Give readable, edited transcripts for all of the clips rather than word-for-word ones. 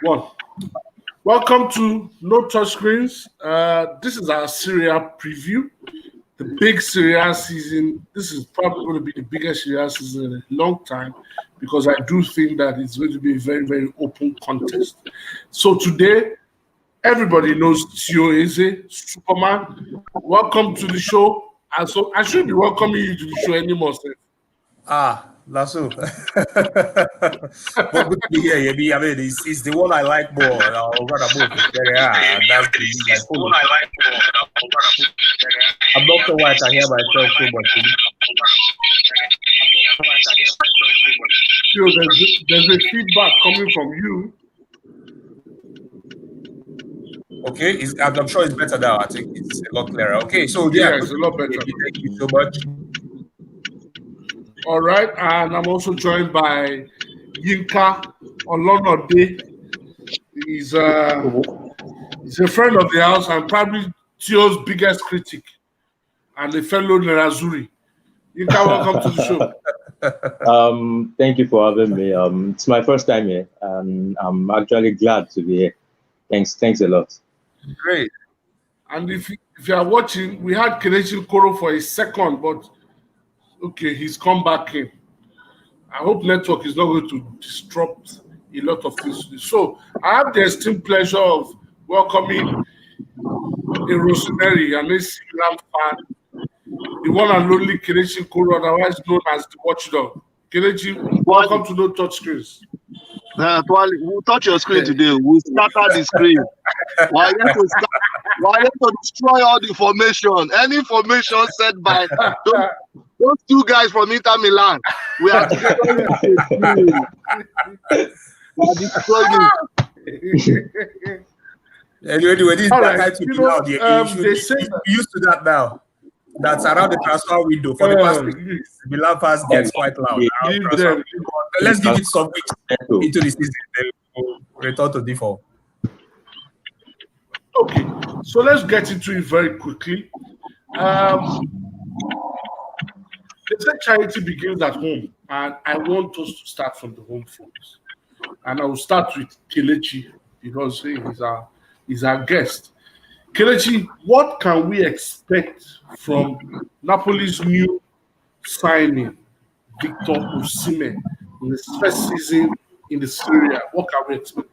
One. Welcome to No Touchscreens. This is our Serie A preview, the big Serie A season. This is probably going to be the biggest Serie A season in a long time because I do think that it's going to be a very, very open contest. So today, everybody knows Tio Eze, Superman. Welcome to the show. And so I shouldn't be welcoming you to the show anymore, sir. Lasso. But good to be here, Yebi. I mean, it's the one I like more. I'll rather move to Serie A. That's the one I like more. I'm not sure why I can hear myself so much. There's a feedback coming from you. Okay, I'm sure it's better now. I think it's a lot clearer. Okay, so yeah, it's a lot better. Thank you so much. All right, and I'm also joined by Yinka Olonode. He's a friend of the house and probably Tio's biggest critic and a fellow Nerazuri. Yinka, welcome to the show. Thank you for having me. It's my first time here, and I'm actually glad to be here. Thanks a lot. Great. And if you are watching, we had Kelechi Koro for a second, but okay, he's come back in. I hope network is not going to disrupt a lot of things. So I have the esteemed pleasure of welcoming a Rosemary, an AC Milan fan, the one and only Kelechi Koro, otherwise known as the Watchdog. Kelechi, welcome to No Touchscreens. We'll touch your screen today. We'll scatter the screen. Why to destroy all the information? Any information said by those two guys from Inter Milan. We are destroying it. Anyway, this guy to be out here. You used to that now. That's around the transfer window for the past weeks. Milan fans gets quite loud. Let's give it some weeks into the season. Then we'll return to default. Okay, so let's get into it very quickly. They say charity begins at home, and I want us to start from the home front. And I will start with Kelechi because he's our guest. Kelechi, what can we expect from Napoli's new signing, Victor Osimhen, in his first season in the Serie A? What can we expect?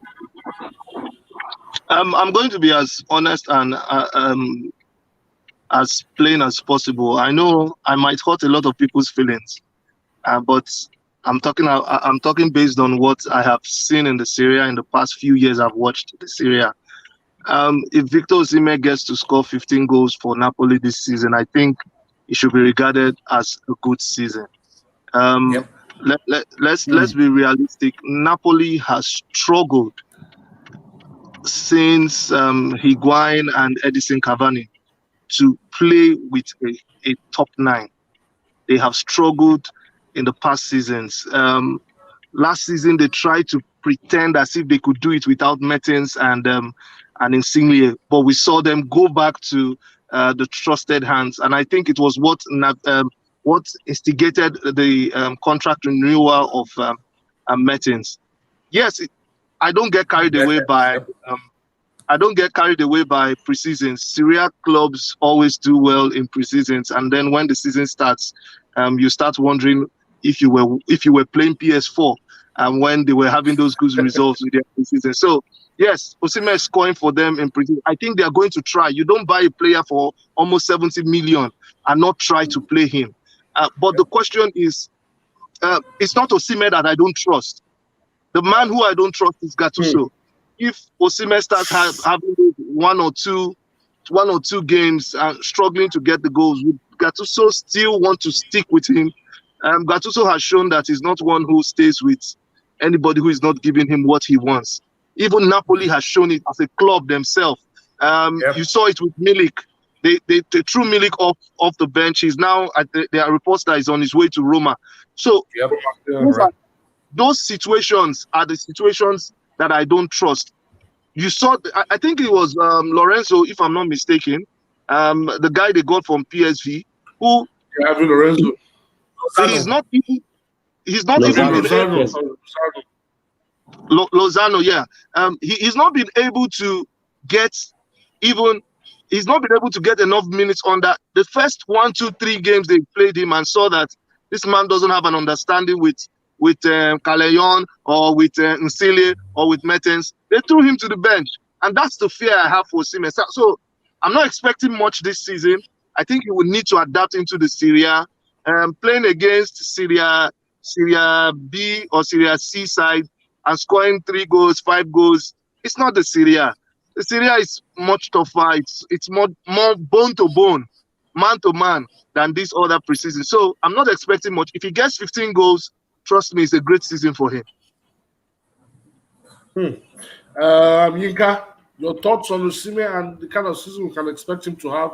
I'm going to be as honest and as plain as possible. I know I might hurt a lot of people's feelings, but I'm talking based on what I have seen in the Serie A in the past few years. I've watched the Serie A. If Victor Osimhen gets to score 15 goals for Napoli this season, I think it should be regarded as a good season. Let's be realistic. Napoli has struggled since Higuain and Edison Cavani to play with a top 9. They have struggled in the past seasons. Last season, they tried to pretend as if they could do it without Mertens and Insigne, but we saw them go back to the trusted hands, and I think it was what instigated the contract renewal of Mertens. Yes, I don't get carried away by preseasons. Serie A clubs always do well in preseasons, and then when the season starts, you start wondering if you were playing PS4 and when they were having those good results with their preseason. So yes, Osimhen is scoring for them in preseason. I think they are going to try. You don't buy a player for almost 70 million and not try to play him. But the question is, it's not Osimhen that I don't trust. The man who I don't trust is Gattuso. If Osimhen starts having one or two games struggling to get the goals, would Gattuso still want to stick with him? Gattuso has shown that he's not one who stays with anybody who is not giving him what he wants. Even Napoli has shown it as a club themselves. You saw it with Milik. They threw Milik off the bench. He's now there are reports that he's on his way to Roma. So those situations are the situations that I don't trust. You saw, I think it was Lorenzo, if I'm not mistaken, the guy they got from PSV, who Lorenzo. He's not even. Lozano, yeah. He's not been able to get he's not been able to get enough minutes on that. The first 1, 2, 3 games they played him and saw that this man doesn't have an understanding with Calejon or with Nsile or with Mertens. They threw him to the bench. And that's the fear I have for Osimhen. So I'm not expecting much this season. I think he will need to adapt into the Serie A. Playing against Serie B or Serie C side and scoring 3 goals, 5 goals, it's not the Serie A. The Serie A is much tougher. It's more bone to bone, man to man than this other preseason. So I'm not expecting much. If he gets 15 goals, trust me, it's a great season for him. Yinka, your thoughts on Osimhen and the kind of season we can expect him to have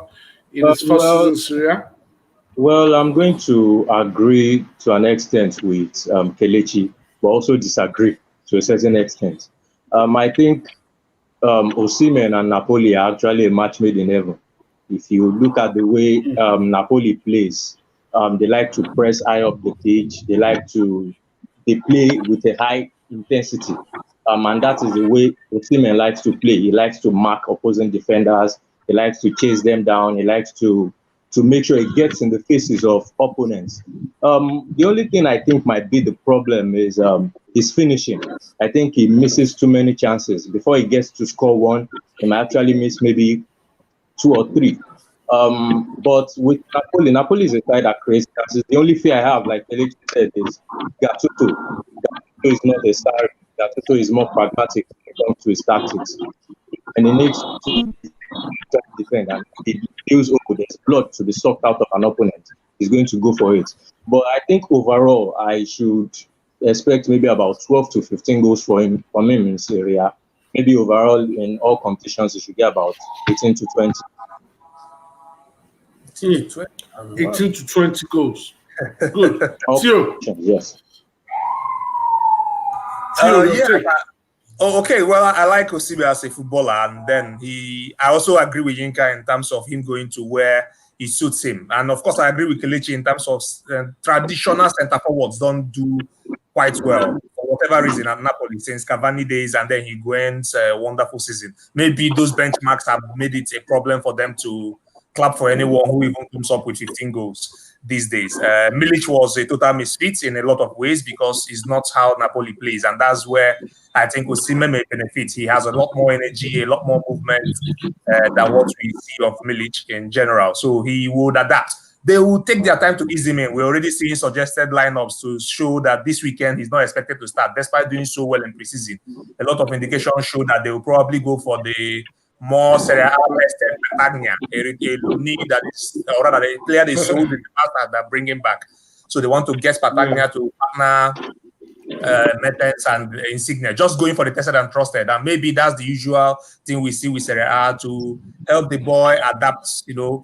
in his first season in Serie A? Well, I'm going to agree to an extent with Kelechi, but also disagree to a certain extent. I think Osimhen and Napoli are actually a match made in heaven. If you look at the way Napoli plays, they like to press high up the pitch. They play with a high intensity. And that is the way Osimhen likes to play. He likes to mark opposing defenders. He likes to chase them down. He likes to make sure he gets in the faces of opponents. The only thing I think might be the problem is his finishing. I think he misses too many chances. Before he gets to score one, he might actually miss maybe 2 or 3. But with Napoli is a side that creates chances. The only fear I have, like Alex said, is Gattuso. Gattuso is not a star. Gattuso is more pragmatic when it comes to his tactics. And he needs to defend, and he feels there's blood to be sucked out of an opponent, he's going to go for it. But I think overall, I should expect maybe about 12 to 15 goals from him in Serie A. Maybe overall in all competitions, he should get about 18 to 20. 18 to 20 goals. Good. Theo. Yes. Okay, well, I like Osimhen as a footballer, and then I also agree with Yinka in terms of him going to where it suits him. And of course, I agree with Kelechi in terms of traditional centre forwards don't do quite well for whatever reason at Napoli since Cavani days, and then Higuain's wonderful season. Maybe those benchmarks have made it a problem for them to clap for anyone who even comes up with 15 goals these days. Milic was a total misfit in a lot of ways because it's not how Napoli plays, and that's where I think Osimhen may benefit. He has a lot more energy, a lot more movement than what we see of Milic in general. So he would adapt. They will take their time to ease him in. We're already seeing suggested lineups to show that this weekend he's not expected to start, despite doing so well in preseason. A lot of indications show that they will probably go for the more Serie A rested Patagna, a Luni that is, or rather, a player they sold in the past that bring him back. So they want to get Patagna to partner Mertens and Insigne, just going for the tested and trusted. And maybe that's the usual thing we see with Serie A to help the boy adapt,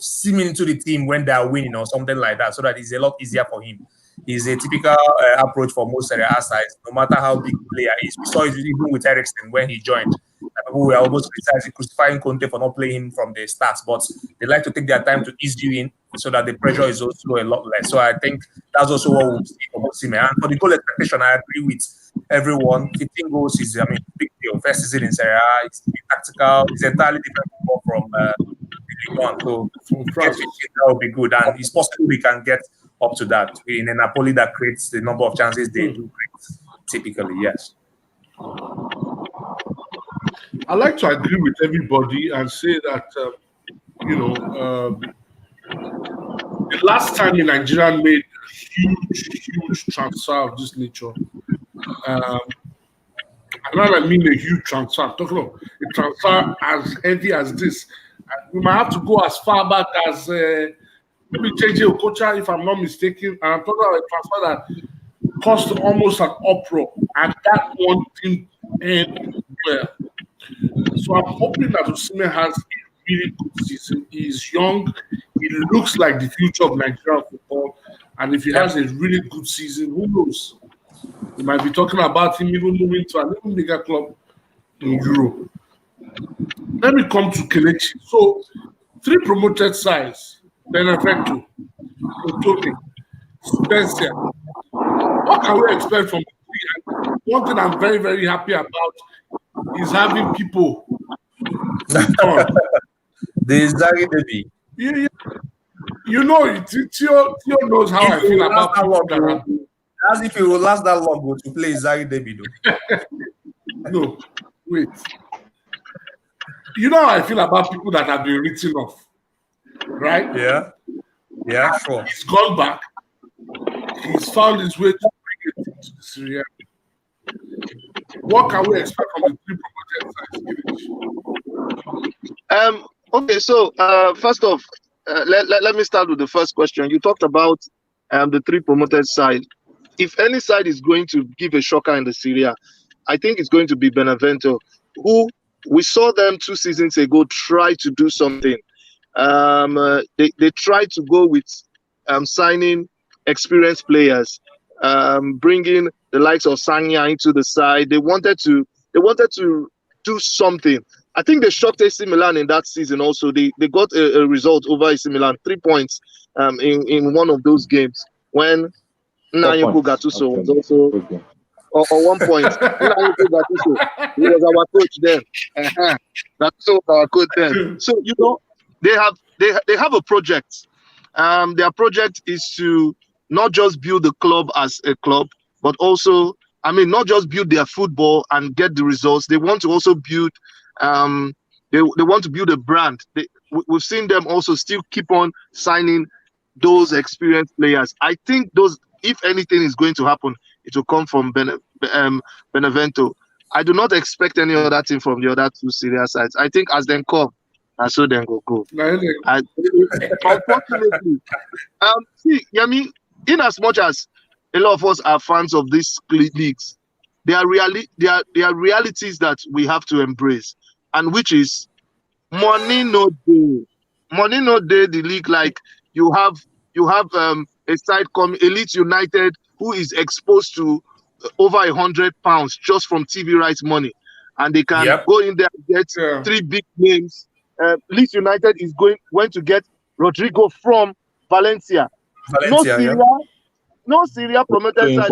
seeming into the team when they are winning or something like that, so that it's a lot easier for him. It's a typical approach for most Serie A sides, no matter how big the player is. We saw it even with Eriksen when he joined. People were almost crucifying Conte for not playing him from the start, but they like to take their time to ease you in so that the pressure is also a lot less. So I think that's also what we'll see from Osimhen. And for the goal expectation, I agree with everyone. 15 goals is, big deal. First season in Serie A, it's tactical. It's entirely different football from League One. So get 15, that will be good. And it's possible we can get up to that in a Napoli that creates the number of chances they do create, typically, yes. I like to agree with everybody and say that, the last time a Nigerian made a huge transfer of this nature, and I mean a huge transfer, I'm talking about a transfer as heavy as this. We might have to go as far back as maybe JJ Okocha, if I'm not mistaken. And I'm talking about a transfer that cost almost an uproar, and that one didn't end well. So I'm hoping that Osimhen has a really good season. He's young. He looks like the future of Nigerian football. And if he has a really good season, who knows? We might be talking about him even moving to an even bigger club in Europe. Let me come to Kelechi. So, 3 promoted sides: Benevento, Crotone, Spezia. What can we expect from the 3? one thing I'm very, very happy about is having people. The Inzaghi baby. You know, Theo knows how I feel about people that as if it will last that long to play Inzaghi baby, though. No, wait. You know how I feel about people that have been written off, right? Yeah, sure. He's gone back. He's found his way to bring it to the Serie A. What can we expect from the three promoted sides? Okay, so first off, let me start with the first question. You talked about the three promoted side. If any side is going to give a shocker in the Serie A, I think it's going to be Benevento, who we saw them 2 seasons ago try to do something. They tried to go with signing experienced players, bringing the likes of Sagna into the side. They wanted to do something. I think they shocked AC Milan in that season. Also, they got a result over AC Milan, 3 points in one of those games when Nanyoko Gattuso was also. Okay. Or 1 point. Gattuso, he was our coach then. Gattuso was our coach then. So you know they have a project. Their project is to not just build the club as a club, but also, not just build their football and get the results. They want to also build. They want to build a brand. We've seen them also still keep on signing those experienced players. I think those, if anything is going to happen, it will come from Benevento. I do not expect any other thing from the other two Serie A sides. I think as them come, and so then go. Unfortunately, see, Yami, in as much as a lot of us are fans of these leagues, there are realities that we have to embrace, and which is money no day. Money no day. The league, like you have a side called Elite United who is exposed to over £100 just from TV rights money, and they can go in there and get 3 big names. Leeds United is going to get Rodrigo from Valencia. No Serie A promoted side.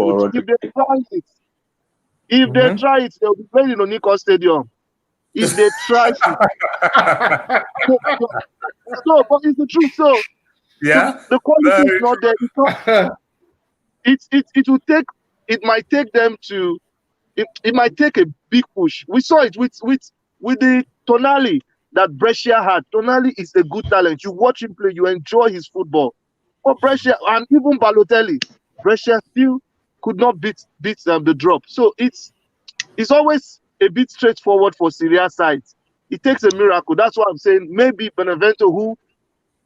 If they try it, they'll be playing in Onikos Stadium. If they try it, but it's the truth. So the quality is not there. It will take. It might take them to. It might take a big push. We saw it with the Tonali that Brescia had. Tonali is a good talent. You watch him play, you enjoy his football. But Brescia and even Balotelli, Brescia still could not beat the drop. So it's always a bit straightforward for Serie A sides. It takes a miracle. That's why I'm saying maybe Benevento, who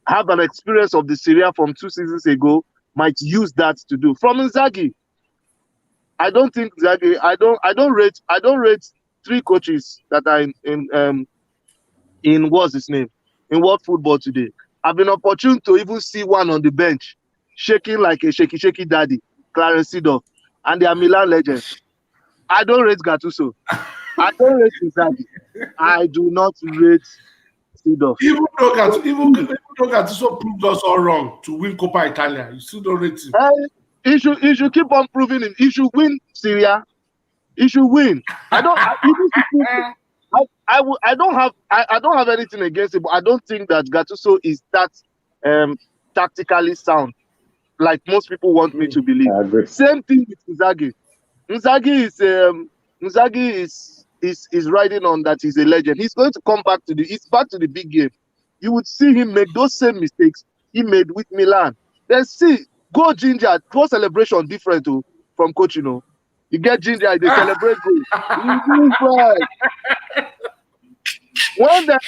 have an experience of the Serie A from 2 seasons ago, might use that to do. From Inzaghi, I don't think Inzaghi. I don't rate 3 coaches that are in what's his name in world football today. I've been opportune to even see one on the bench shaking like a shaky daddy, Clarence Seedorf, and they are Milan legends. I don't rate Gattuso. I don't rate Inzaghi. I do not rate Seedorf. Even though Gattuso proved us all wrong to win Coppa Italia, you still don't rate him. He should keep on proving it. He should win Serie A. He should win. I don't have anything against it, but I don't think that Gattuso is that tactically sound, like most people want me to believe. Same thing with Inzaghi. Inzaghi is riding on that he's a legend. He's going to come back to the big game. You would see him make those same mistakes he made with Milan. Then go Ginger, go celebration different from coach, You get Ginger, they celebrate goal. When the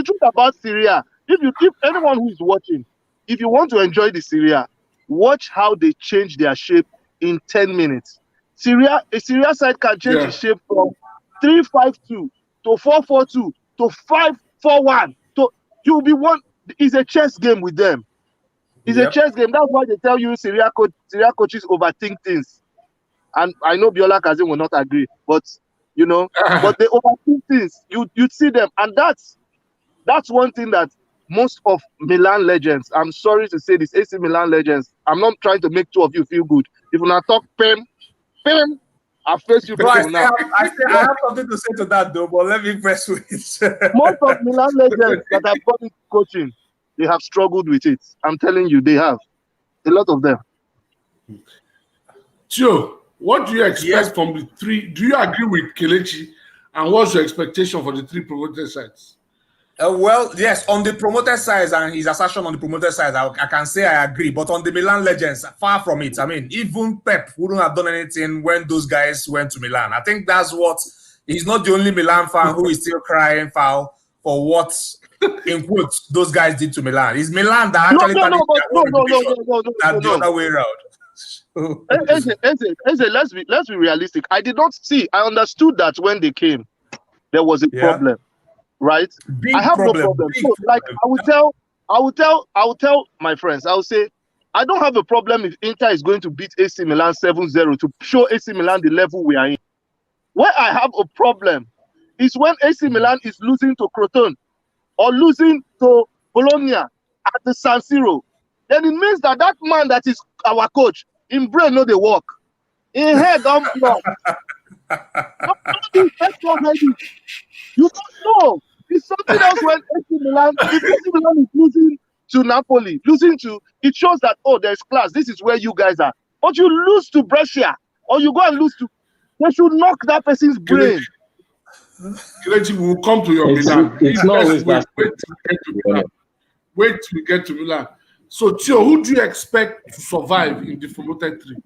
truth about Syria, if anyone who is watching, if you want to enjoy the Syria, watch how they change their shape in 10 minutes. A Syria side can change its shape from 3-5-2 to 4-4-2 to 5-4-1. You'll be one. It's a chess game with them. It's a chess game. That's why they tell you Syria coaches overthink things. And I know Biola Kazim will not agree, but but they overthink things. You'd see them, and that's one thing that most of Milan legends. I'm sorry to say this, AC Milan legends. I'm not trying to make 2 of you feel good. If you not talk Pem Bam! I face you Bro, people now. I have something to say to that though, but let me press with it. Most of Milan legends that have gone into coaching, they have struggled with it. I'm telling you, they have. A lot of them. Tio, what do you expect from the three? Do you agree with Kelechi? And what's your expectation for the three promoted sides? Well, yes, on the promoted side and his assertion on the promoted side, I can say I agree. But on the Milan legends, far from it. I mean, even Pep wouldn't have done anything when those guys went to Milan. I think that's what he's not the only Milan fan who is still crying foul for what, in quotes, those guys did to Milan. It's Milan that actually no, the other way around. Eze, let's be realistic. I did not see. I understood that when they came, there was a problem. Right? Big I have problem, no problem. So, like I will tell my friends, I will say, I don't have a problem if Inter is going to beat AC Milan 7-0 to show AC Milan the level we are in. Where I have a problem is when AC Milan is losing to Crotone or losing to Bologna at the San Siro. Then it means that man that is our coach, in brain no they work. In head don't block. You don't know. It's something else when AC Milan is losing to Napoli, it shows that, oh, there's class. This is where you guys are. But you lose to Brescia, or you go and lose to, they should knock that person's brain. Kelechi, we will come to your Milan. It's not always that. Wait till we get to Milan. So, Tio, who do you expect to survive in the promoted three?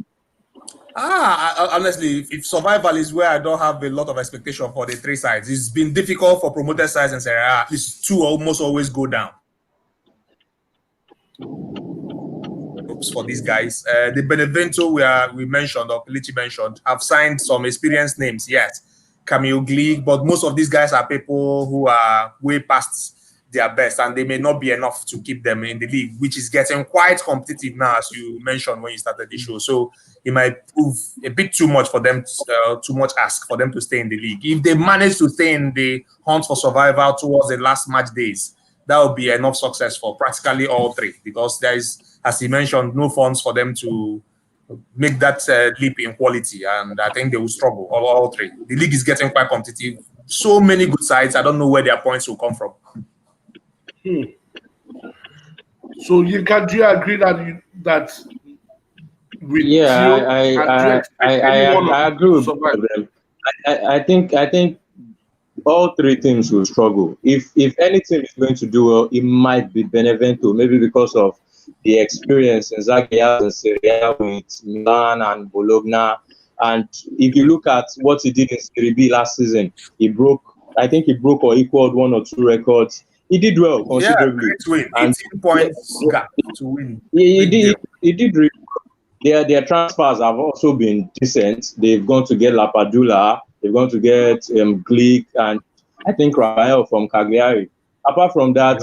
Honestly, if survival is where I don't have a lot of expectation for the three sides, it's been difficult for promoted sides and Serie A. These two almost always go down. Oops, for these guys. The Benevento we mentioned, or Kelechi mentioned, have signed some experienced names, yes. Camille Glick, but most of these guys are people who are way past their best, and they may not be enough to keep them in the league, which is getting quite competitive now, as you mentioned when you started the show. So it might prove a bit too much for them, too much ask for them to stay in the league. If they manage to stay in the hunt for survival towards the last match days, that would be enough success for practically all three, because there is, as he mentioned, no funds for them to make that leap in quality, and I think they will struggle, all three. The league is getting quite competitive. So many good sides, I don't know where their points will come from. So Yinka, do you agree that with I agree with them. I think all three teams will struggle. If any team is going to do well, it might be Benevento, maybe because of the experience Inzaghi has in Serie A with Milan and Bologna. And if you look at what he did in Serie B last season, he broke or equaled one or two records. He did well considerably. Yeah, great win. 18 points gap to win. He did really well. Their transfers have also been decent. They've gone to get Lapadula, they've gone to get Glick, and I think Rafael from Cagliari. Apart from that,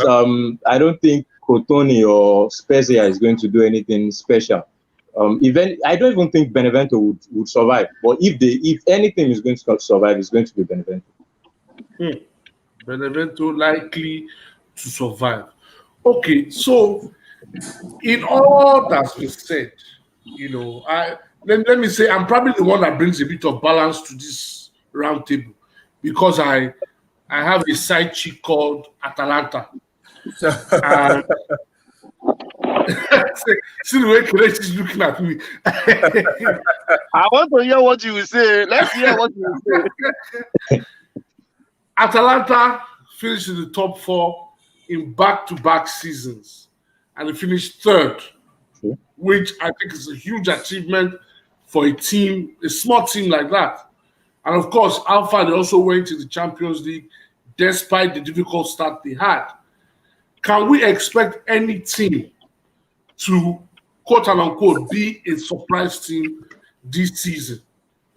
I don't think Crotone or Spezia is going to do anything special. I don't even think Benevento would survive. But if anything is going to survive, it's going to be Benevento. Benevento likely to survive. Okay, so in all that's been said, let me say I'm probably the one that brings a bit of balance to this round table, because I have a side chick called Atalanta. And see the way Kelechi is looking at me. I want to hear what you will say. Let's hear what you will say. Atalanta finished in the top 4 in back-to-back seasons, and they finished 3rd, which I think is a huge achievement for a small team like that. And of course, Alpha, they also went to the Champions League despite the difficult start they had. Can we expect any team to, quote and unquote, be a surprise team this season?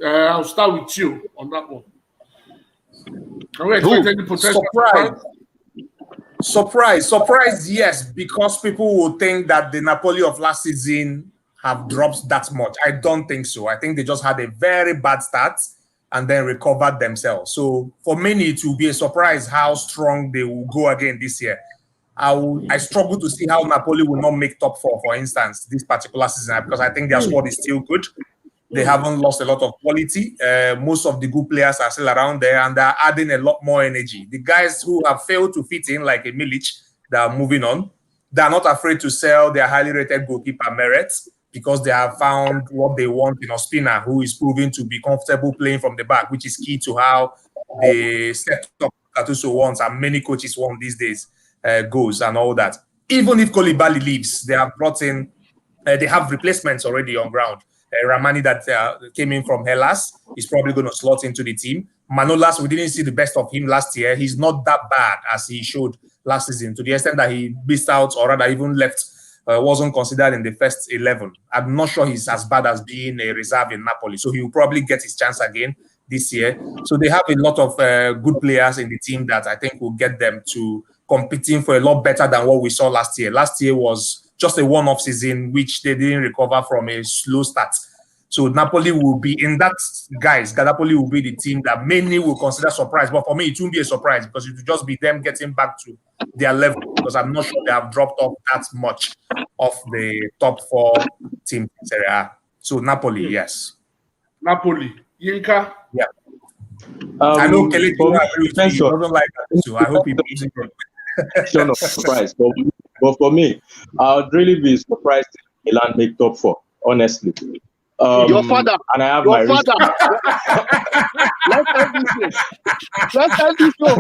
I'll start with you on that one. Can we expect any potential surprise? Yes, because people will think that the Napoli of last season have dropped that much. I don't think so. I think they just had a very bad start and then recovered themselves. So for many, it will be a surprise how strong they will go again this year. I struggle to see how Napoli will not make top 4, for instance, this particular season, because I think their squad is still good. They haven't lost a lot of quality. Most of the good players are still around there, and they're adding a lot more energy. The guys who have failed to fit in, like a Milic, that are moving on, they're not afraid to sell their highly rated goalkeeper Meret because they have found what they want in Ospina, who is proving to be comfortable playing from the back, which is key to how the setup Gattuso wants and many coaches want these days goes and all that. Even if Koulibaly leaves, they have brought in, they have replacements already on ground. Ramani that came in from Hellas is probably going to slot into the team. Manolas, we didn't see the best of him last year. He's not that bad as he showed last season, to the extent that he missed out or rather even left, wasn't considered in the first 11. I'm not sure he's as bad as being a reserve in Napoli, so he will probably get his chance again this year. So they have a lot of good players in the team that I think will get them to competing for a lot better than what we saw last year. Last year was just a one-off season, which they didn't recover from a slow start. So Napoli will be in that, guys. Napoli will be the team that many will consider surprise. But for me, it won't be a surprise because it will just be them getting back to their level. Because I'm not sure they have dropped off that much of the top 4 teams in Serie A. So Napoli, yes. Napoli. Yinka? Yeah. I know Kelly doesn't like that, so I hope he brings it. Sure, no surprise. But for me, I would really be surprised if Milan make top 4, honestly. Your father. And I have your father. Let's end this show.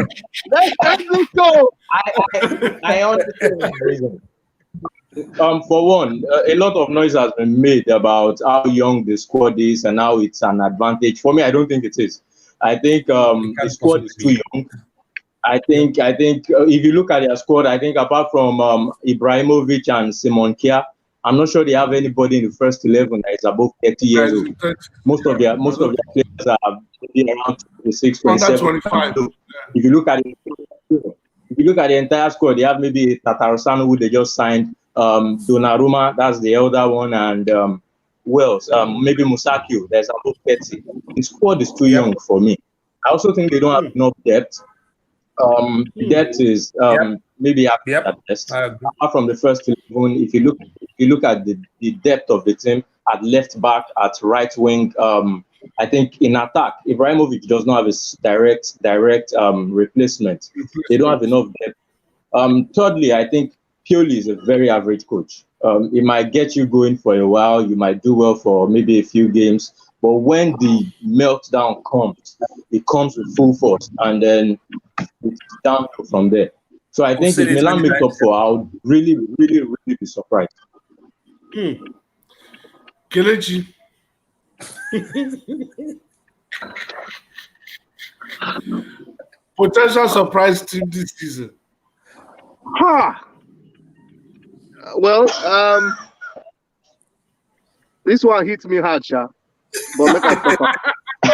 I understand the reason. For one, a lot of noise has been made about how young the squad is and how it's an advantage. For me, I don't think it is. I think the squad is too young. I think if you look at their squad, I think apart from Ibrahimovic and Simon Kjær, I'm not sure they have anybody in the first 11 that is above 30 years old. Most of their players are around 26, 27. 25. So if you look at the entire squad, they have maybe Tatarusanu, who they just signed, Donnarumma, that's the elder one, and who else? Maybe Musakio, there's above 30. The squad is too young for me. I also think they don't have enough depth. Depth is maybe at best. Apart from the first 11, if you look at the depth of the team at left back, at right wing, I think in attack, Ibrahimovic does not have a direct replacement. They don't have enough depth. Thirdly, I think Pioli is a very average coach. It might get you going for a while. You might do well for maybe a few games. But when the meltdown comes, it comes with full force, and then it's down from there. So I think if Milan make top 4, I would really, really, really be surprised. Kelechi. Potential surprise team this season. Well, this one hit me hard, Sha. But make I stop.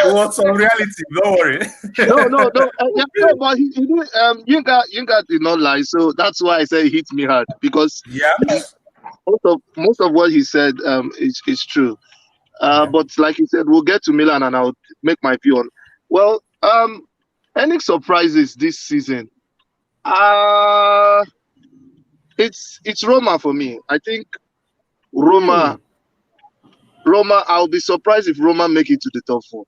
You want some reality? Don't worry. No. But Yinka did not lie, so that's why I say it hit me hard, because most of what he said is true. But like he said, we'll get to Milan and I'll make my view on. Well, any surprises this season? It's Roma for me. I think Roma. I'll be surprised if Roma make it to the top 4.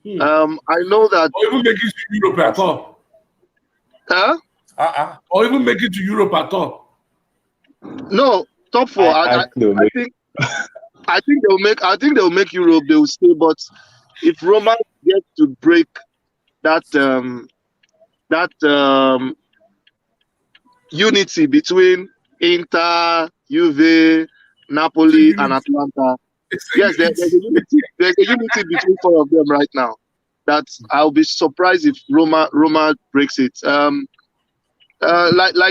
I know that. Or even make it to Europe at all. Huh? Or even make it to Europe at all. No, top 4. I think they'll make Europe. They will stay. But if Roma get to break that unity between Inter, Juve, Napoli, and Atalanta. Yes, there's a unity. There's a unity between 4 of them right now. That I'll be surprised if Roma breaks it. Like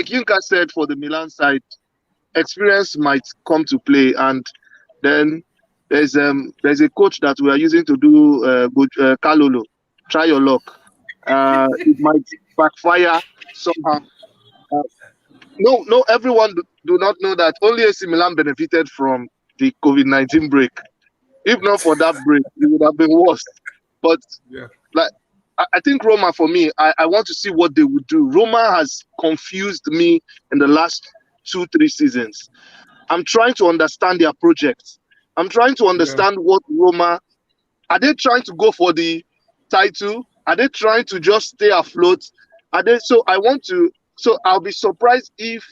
Yinka said, for the Milan side, experience might come to play, and then there's a coach that we are using to do Kalolo. Try your luck. It might backfire somehow. No, everyone do not know that only AC Milan benefited from the COVID-19 break. If not for that break, it would have been worse. But I think Roma, for me, I want to see what they would do. Roma has confused me in the last 2-3 seasons. I'm trying to understand their project. I'm trying to understand what Roma, are they trying to go for the title? Are they trying to just stay afloat? So I'll be surprised if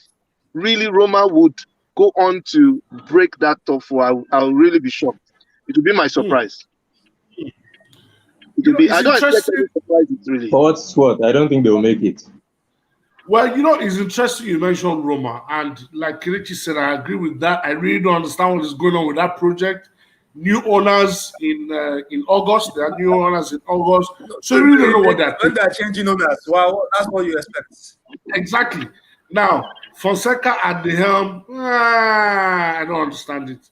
really Roma would go on to break that top four. I'll really be shocked. It will be my surprise. It will be. I don't expect any surprises really. What? I don't think they will make it. Well, it's interesting you mentioned Roma, and like Kelechi said, I agree with that. I really don't understand what is going on with that project. New owners in August. There are new owners in August, so you really don't know what they're when they're changing owners. Well, that's what you expect. Exactly. Now, Fonseca at the helm, I don't understand it.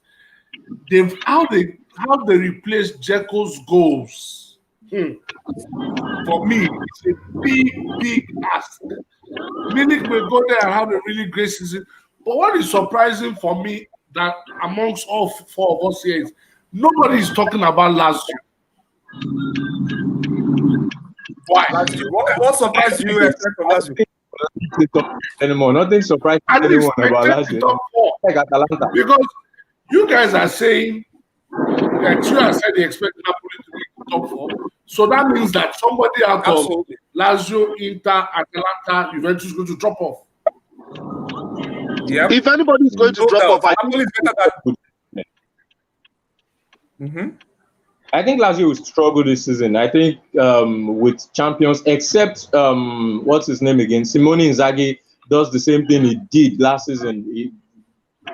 How they replaced Dzeko's goals. For me, it's a big ask. Milik will go there and have a really great season. But what is surprising for me that amongst all four of us here is nobody is talking about Lazio. Why? What surprise do you expect from Lazio? Anymore. Nothing surprising anyone about Lazio. Like Atalanta. Because you guys are saying that you have said they expect Napoli to be top four. So that means that somebody out of Lazio, Inter, Atalanta, Juventus is going to drop off. Yeah. If anybody is going to drop off, I think it's better than. I think Lazio will struggle this season. I think with champions, except what's his name again? Simone Inzaghi does the same thing he did last season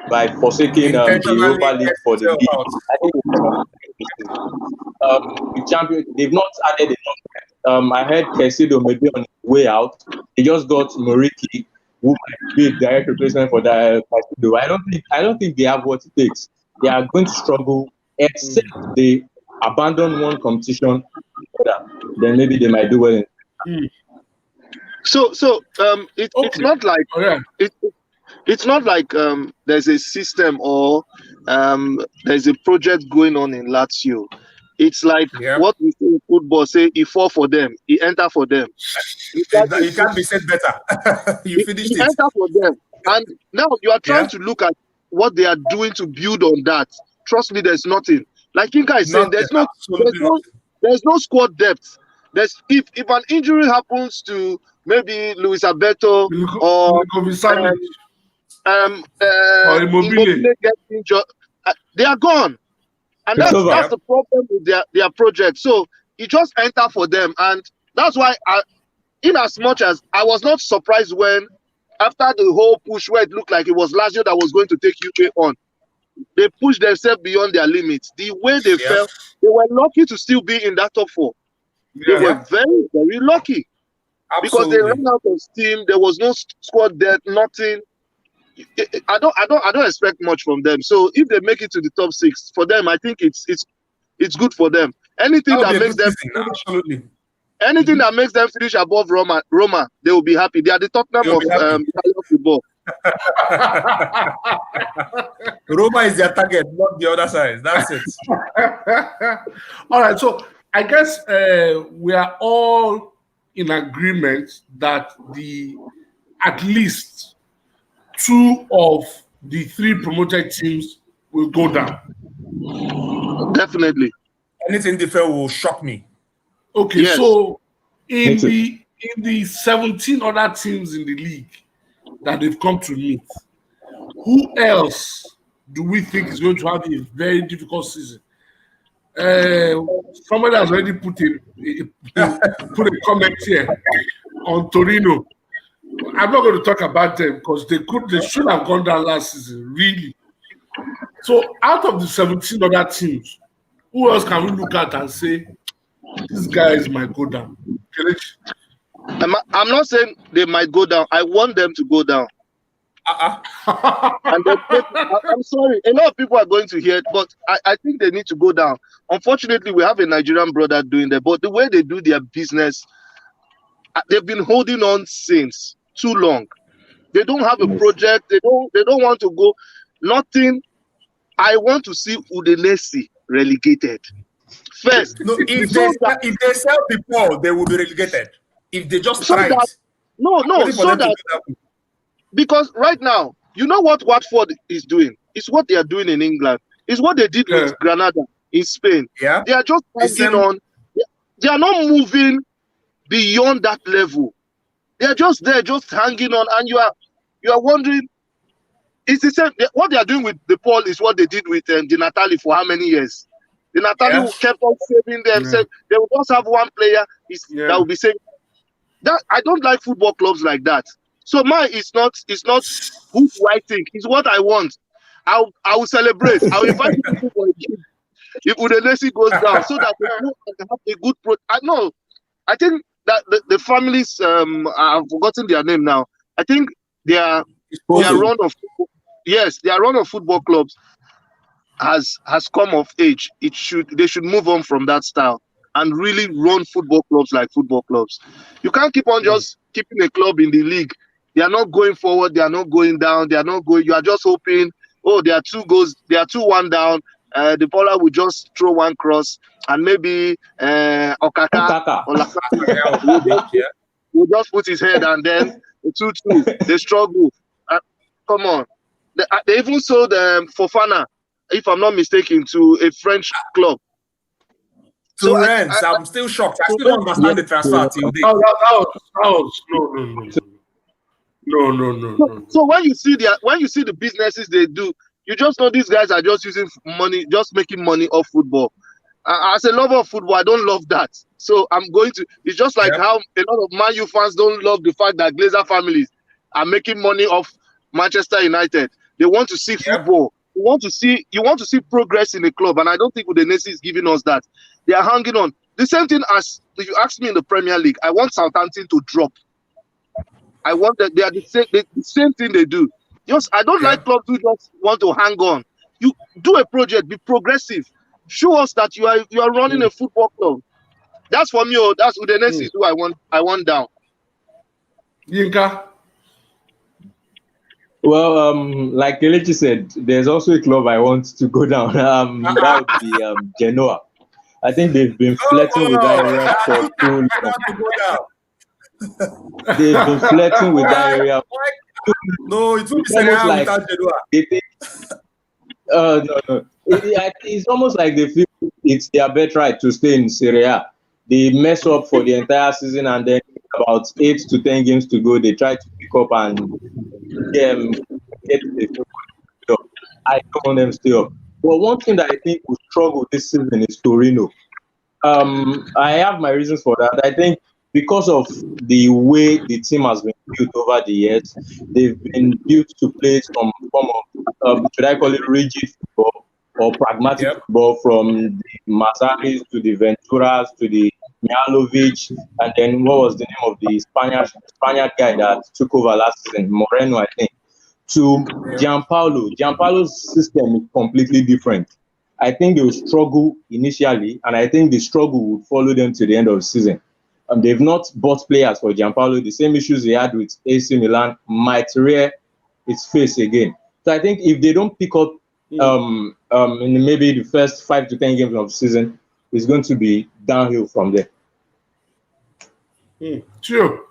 by forsaking the Europa League for the league. I think the champion, they've not added enough. I heard Caicedo may be on his way out. They just got Moriki, who might be a direct replacement for that Caicedo. I don't think they have what it takes. They are going to struggle, except they abandon one competition, then maybe they might do well. It's not like it's not like there's a system or there's a project going on in Lazio. It's like what we say in football, say he fall for them, he enter for them. You can't be said better. You finished it. Enter for them. And now you are trying to look at what they are doing to build on that. Trust me, there's nothing. Like Inka is saying, there's no squad depth. If an injury happens to maybe Luis Alberto or Immobile gets injured, they are gone. And that's the problem with their project. So he just enter for them. And that's why in as much as I was not surprised when after the whole push where it looked like it was Lazio that was going to take UK on, they pushed themselves beyond their limits. The way they felt, they were lucky to still be in that top four. They were very, very lucky. Because they ran out of steam. There was no squad depth, nothing. I don't expect much from them. So if they make it to the top six, for them, I think it's good for them. Anything that makes them anything that makes them finish above Roma, they will be happy. They are the Tottenham of Italian football. Roma is their target, not the other side. That's it. All right, so I guess we are all in agreement that at least two of the three promoted teams will go down. Definitely. Anything different will shock me. Okay, so in the 17 other teams in the league that they've come to meet, who else do we think is going to have a very difficult season? Somebody has already put a comment here on Torino. I'm not going to talk about them because they should have gone down last season, really. So out of the 17 other teams, who else can we look at and say these guys might go down? I'm not saying they might go down. I want them to go down. And I'm sorry, a lot of people are going to hear it, but I think they need to go down. Unfortunately, we have a Nigerian brother doing that, but the way they do their business, they've been holding on since too long. They don't have a project. They don't want to go. Nothing. I want to see Udinese relegated first. No, if they sell before, they will be relegated. If they just try it. Because right now, you know what Watford is doing? It's what they are doing in England. It's what they did with Granada in Spain. Yeah. They are just hanging on. They are not moving beyond that level. They are just there, just hanging on, and you are wondering. It's the same. What they are doing with the Paul is what they did with Di Natale for how many years? Di Natale kept on saving them. Said they will just have one player that will be saving. That I don't like football clubs like that. So mine is not. It's not who do I think. It's what I want. I will celebrate. I will invite people for a game if Udinese goes down, so that we can have a good I know. I think that the families. I've forgotten their name now. I think their run of football clubs has come of age. They should move on from that style and really run football clubs like football clubs. You can't keep on just keeping a club in the league. They are not going forward. They are not going down. They are not going. You are just hoping. Oh, there are 2 goals. They are 2-1 down. The bowler will just throw one cross, and maybe Okaka will just put his head, and then 2-2. They struggle. Come on. They even sold Fofana, if I'm not mistaken, to a French club. So I'm still shocked. I still don't understand the transfer till date. No. So when you see the businesses they do, you just know these guys are just using money, just making money off football. As a lover of football, I don't love that. So I'm going to. It's just like how a lot of Man U fans don't love the fact that Glazer families are making money off Manchester United. They want to see football. You want to see progress in the club, and I don't think Udinese is giving us that. They are hanging on. The same thing as if you ask me in the Premier League, I want Southampton to drop. I want that they are the same thing they do. I don't like clubs who just want to hang on. You do a project, be progressive. Show us that you are running a football club. That's for me. That's Udinese is who I want down. Yinka. Well, like Kelechi said, there's also a club I want to go down. That would be Genoa. I think they've been flirting with that area for too long. They've been flirting with that area. No, it will be Serie A without Genoa. No. It's almost like they feel it's their birthright to stay in Serie A. They mess up for the entire season, and then about 8 to 10 games to go, they try to pick up and get the I don't want them to stay up. But one thing that I think will struggle this season is Torino. I have my reasons for that. I think because of the way the team has been built over the years, they've been built to play some form of, should I call it rigid football or pragmatic football, from the Mazzaris to the Venturas to the Mihalovic, and then what was the name of the Spaniard guy that took over last season, Moreno, I think, to Gianpaolo. Gianpaolo's system is completely different. I think they will struggle initially, and I think the struggle will follow them to the end of the season. They've not bought players for Gianpaolo. The same issues they had with AC Milan might rear its face again. So I think if they don't pick up in maybe the first 5 to 10 games of the season, it's going to be downhill from there. True.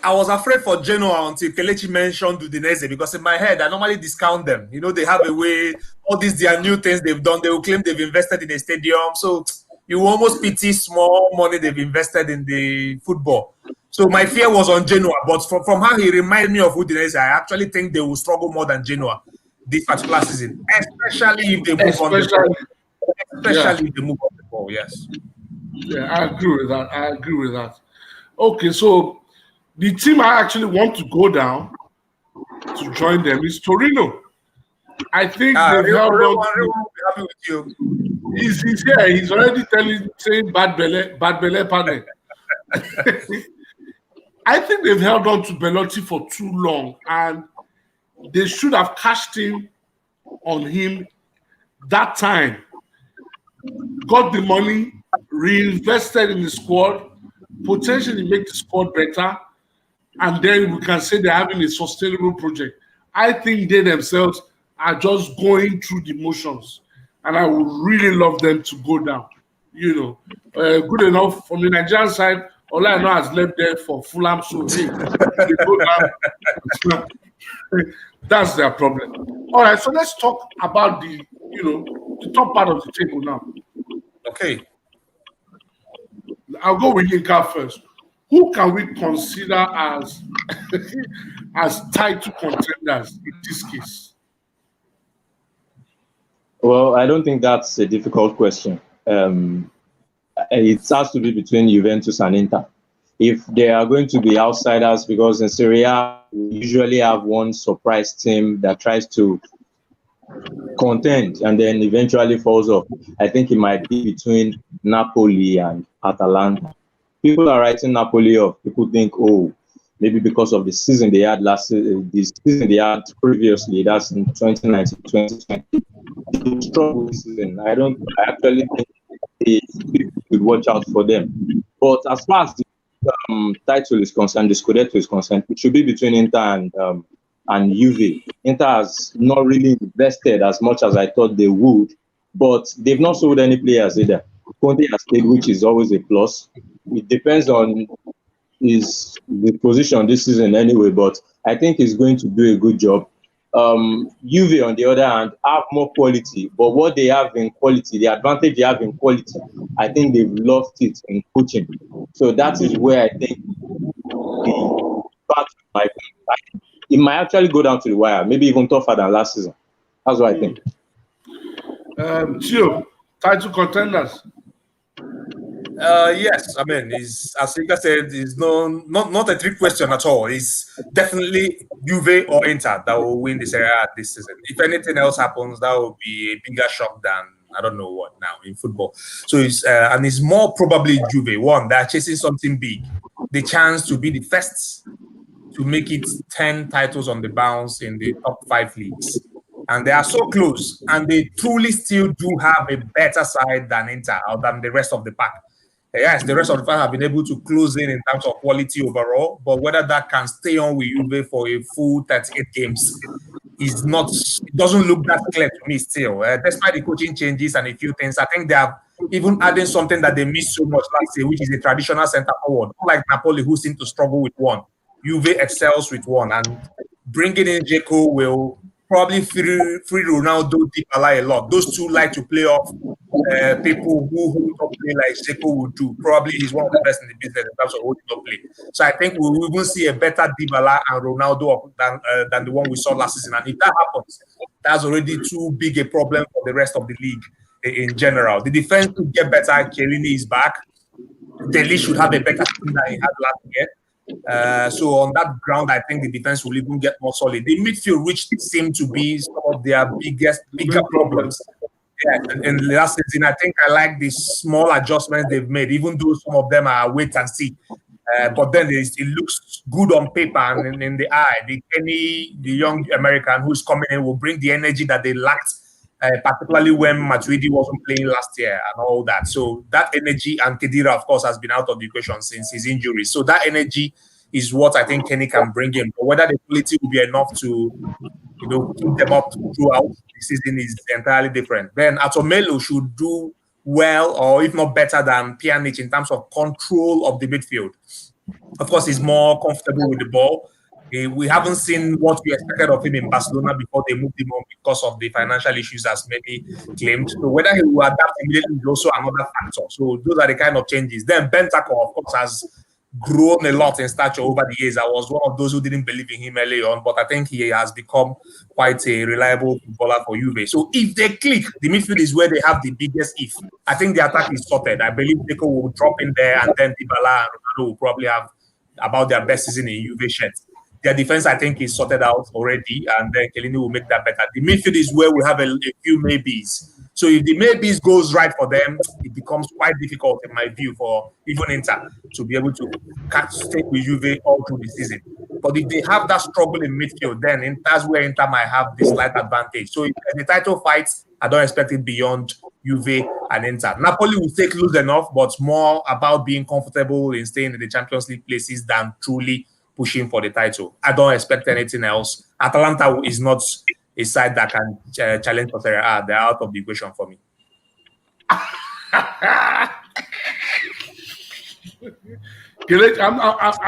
I was afraid for Genoa until Kelechi mentioned Udinese, because in my head, I normally discount them. You know, they have a way, all these their new things they've done, they will claim they've invested in a stadium. So you almost pity small money they've invested in the football. So my fear was on Genoa, but from how he reminded me of Udinese, I actually think they will struggle more than Genoa this particular season, especially if they move on the ball. Especially if they move on the ball, yes. Yeah, I agree with that. Okay, so the team I actually want to go down to join them is Torino. I think they've held on. Happy with you. He's here. He's already saying bad belly, pardon. I think they've held on to Belotti for too long, and they should have cashed in on him that time. Got the money, reinvested in the squad, potentially make the squad better, and then we can say they're having a sustainable project. I think they themselves are just going through the motions, and I would really love them to go down. You know, good enough from the Nigerian side. All I know has left there for Fulham, so they go down. That's their problem. All right, so let's talk about the the top part of the table now. Okay. I'll go with Inter first. Who can we consider as as title contenders in this case? Well, I don't think that's a difficult question. It has to be between Juventus and Inter. If they are going to be outsiders, because in Serie A, we usually have one surprise team that tries to contend and then eventually falls off. I think it might be between Napoli and Atalanta. People are writing Napoli off. People think, oh, maybe because of the season they had previously, that's in 2019, 2020. They struggled this season. I actually think they should watch out for them. But as far as the title is concerned, the Scudetto is concerned, it should be between Inter and Juve. Inter has not really invested as much as I thought they would, but they've not sold any players either. Conte has stayed, which is always a plus. It depends on the position this season anyway, but I think he's going to do a good job. Juve, on the other hand, have more quality, but what they have in quality, the advantage they have in quality, I think they've lost it in coaching. So that is where I think it might actually go down to the wire, maybe even tougher than last season. That's what I think. Gio, title contenders. Yes, I mean, as Sika said, it's not a trick question at all. It's definitely Juve or Inter that will win the Serie A this season. If anything else happens, that will be a bigger shock than I don't know what now in football. So it's more probably Juve. One, they're chasing something big, the chance to be the first to make it 10 titles on the bounce in the top 5 leagues. And they are so close, and they truly still do have a better side than Inter or than the rest of the pack. Yes, the rest of the pack have been able to close in terms of quality overall, but whether that can stay on with Juve for a full 38 games is not. It doesn't look that clear to me still. Despite the coaching changes and a few things, I think they have even added something that they missed so much last year, which is a traditional centre forward. Unlike Napoli, who seem to struggle with one, Juve excels with one, and bringing in Dzeko will probably free Ronaldo, Dybala a lot. Those two like to play off people who don't play like Dzeko would do. Probably he's one of the best in the business in terms of holding up play. So I think we will even see a better Dybala and Ronaldo than the one we saw last season. And if that happens, that's already too big a problem for the rest of the league in general. The defense could get better. Chiellini is back. Delhi should have a better team than he had last year. So on that ground, I think the defense will even get more solid. The midfield, which seem to be some of their bigger problems. Yeah, in the last season, I think I like the small adjustments they've made, even though some of them are wait and see. But then it looks good on paper and in the eye. The young American who's coming in will bring the energy that they lacked, particularly when Matuidi wasn't playing last year and all that. So that energy, and Khedira, of course, has been out of the equation since his injury. So that energy is what I think Kenny can bring in. But whether the quality will be enough to keep them up throughout the season is entirely different. Then Atomelo should do well, or if not better than Pjanic in terms of control of the midfield. Of course, he's more comfortable with the ball. We haven't seen what we expected of him in Barcelona before they moved him on because of the financial issues, as many claimed. So whether he will adapt immediately is also another factor. So those are the kind of changes. Then Bentancur, of course, has grown a lot in stature over the years. I was one of those who didn't believe in him early on, but I think he has become quite a reliable footballer for Juve. So if they click, the midfield is where they have the biggest if. I think the attack is sorted. I believe Deco will drop in there, and then Dybala and Ronaldo will probably have about their best season in Juve shirts. Their defense, I think, is sorted out already, and then Chiellini will make that better. The midfield is where we have a few maybes. So if the maybes goes right for them, it becomes quite difficult, in my view, for even Inter to be able to stay with Juve all through the season. But if they have that struggle in midfield, then that's where Inter might have this slight advantage. So if the title fights, I don't expect it beyond Juve and Inter. Napoli will take loose enough, but more about being comfortable in staying in the Champions League places than truly pushing for the title. I don't expect anything else. Atalanta is not a side that can challenge for Serie A. They're out of the equation for me. I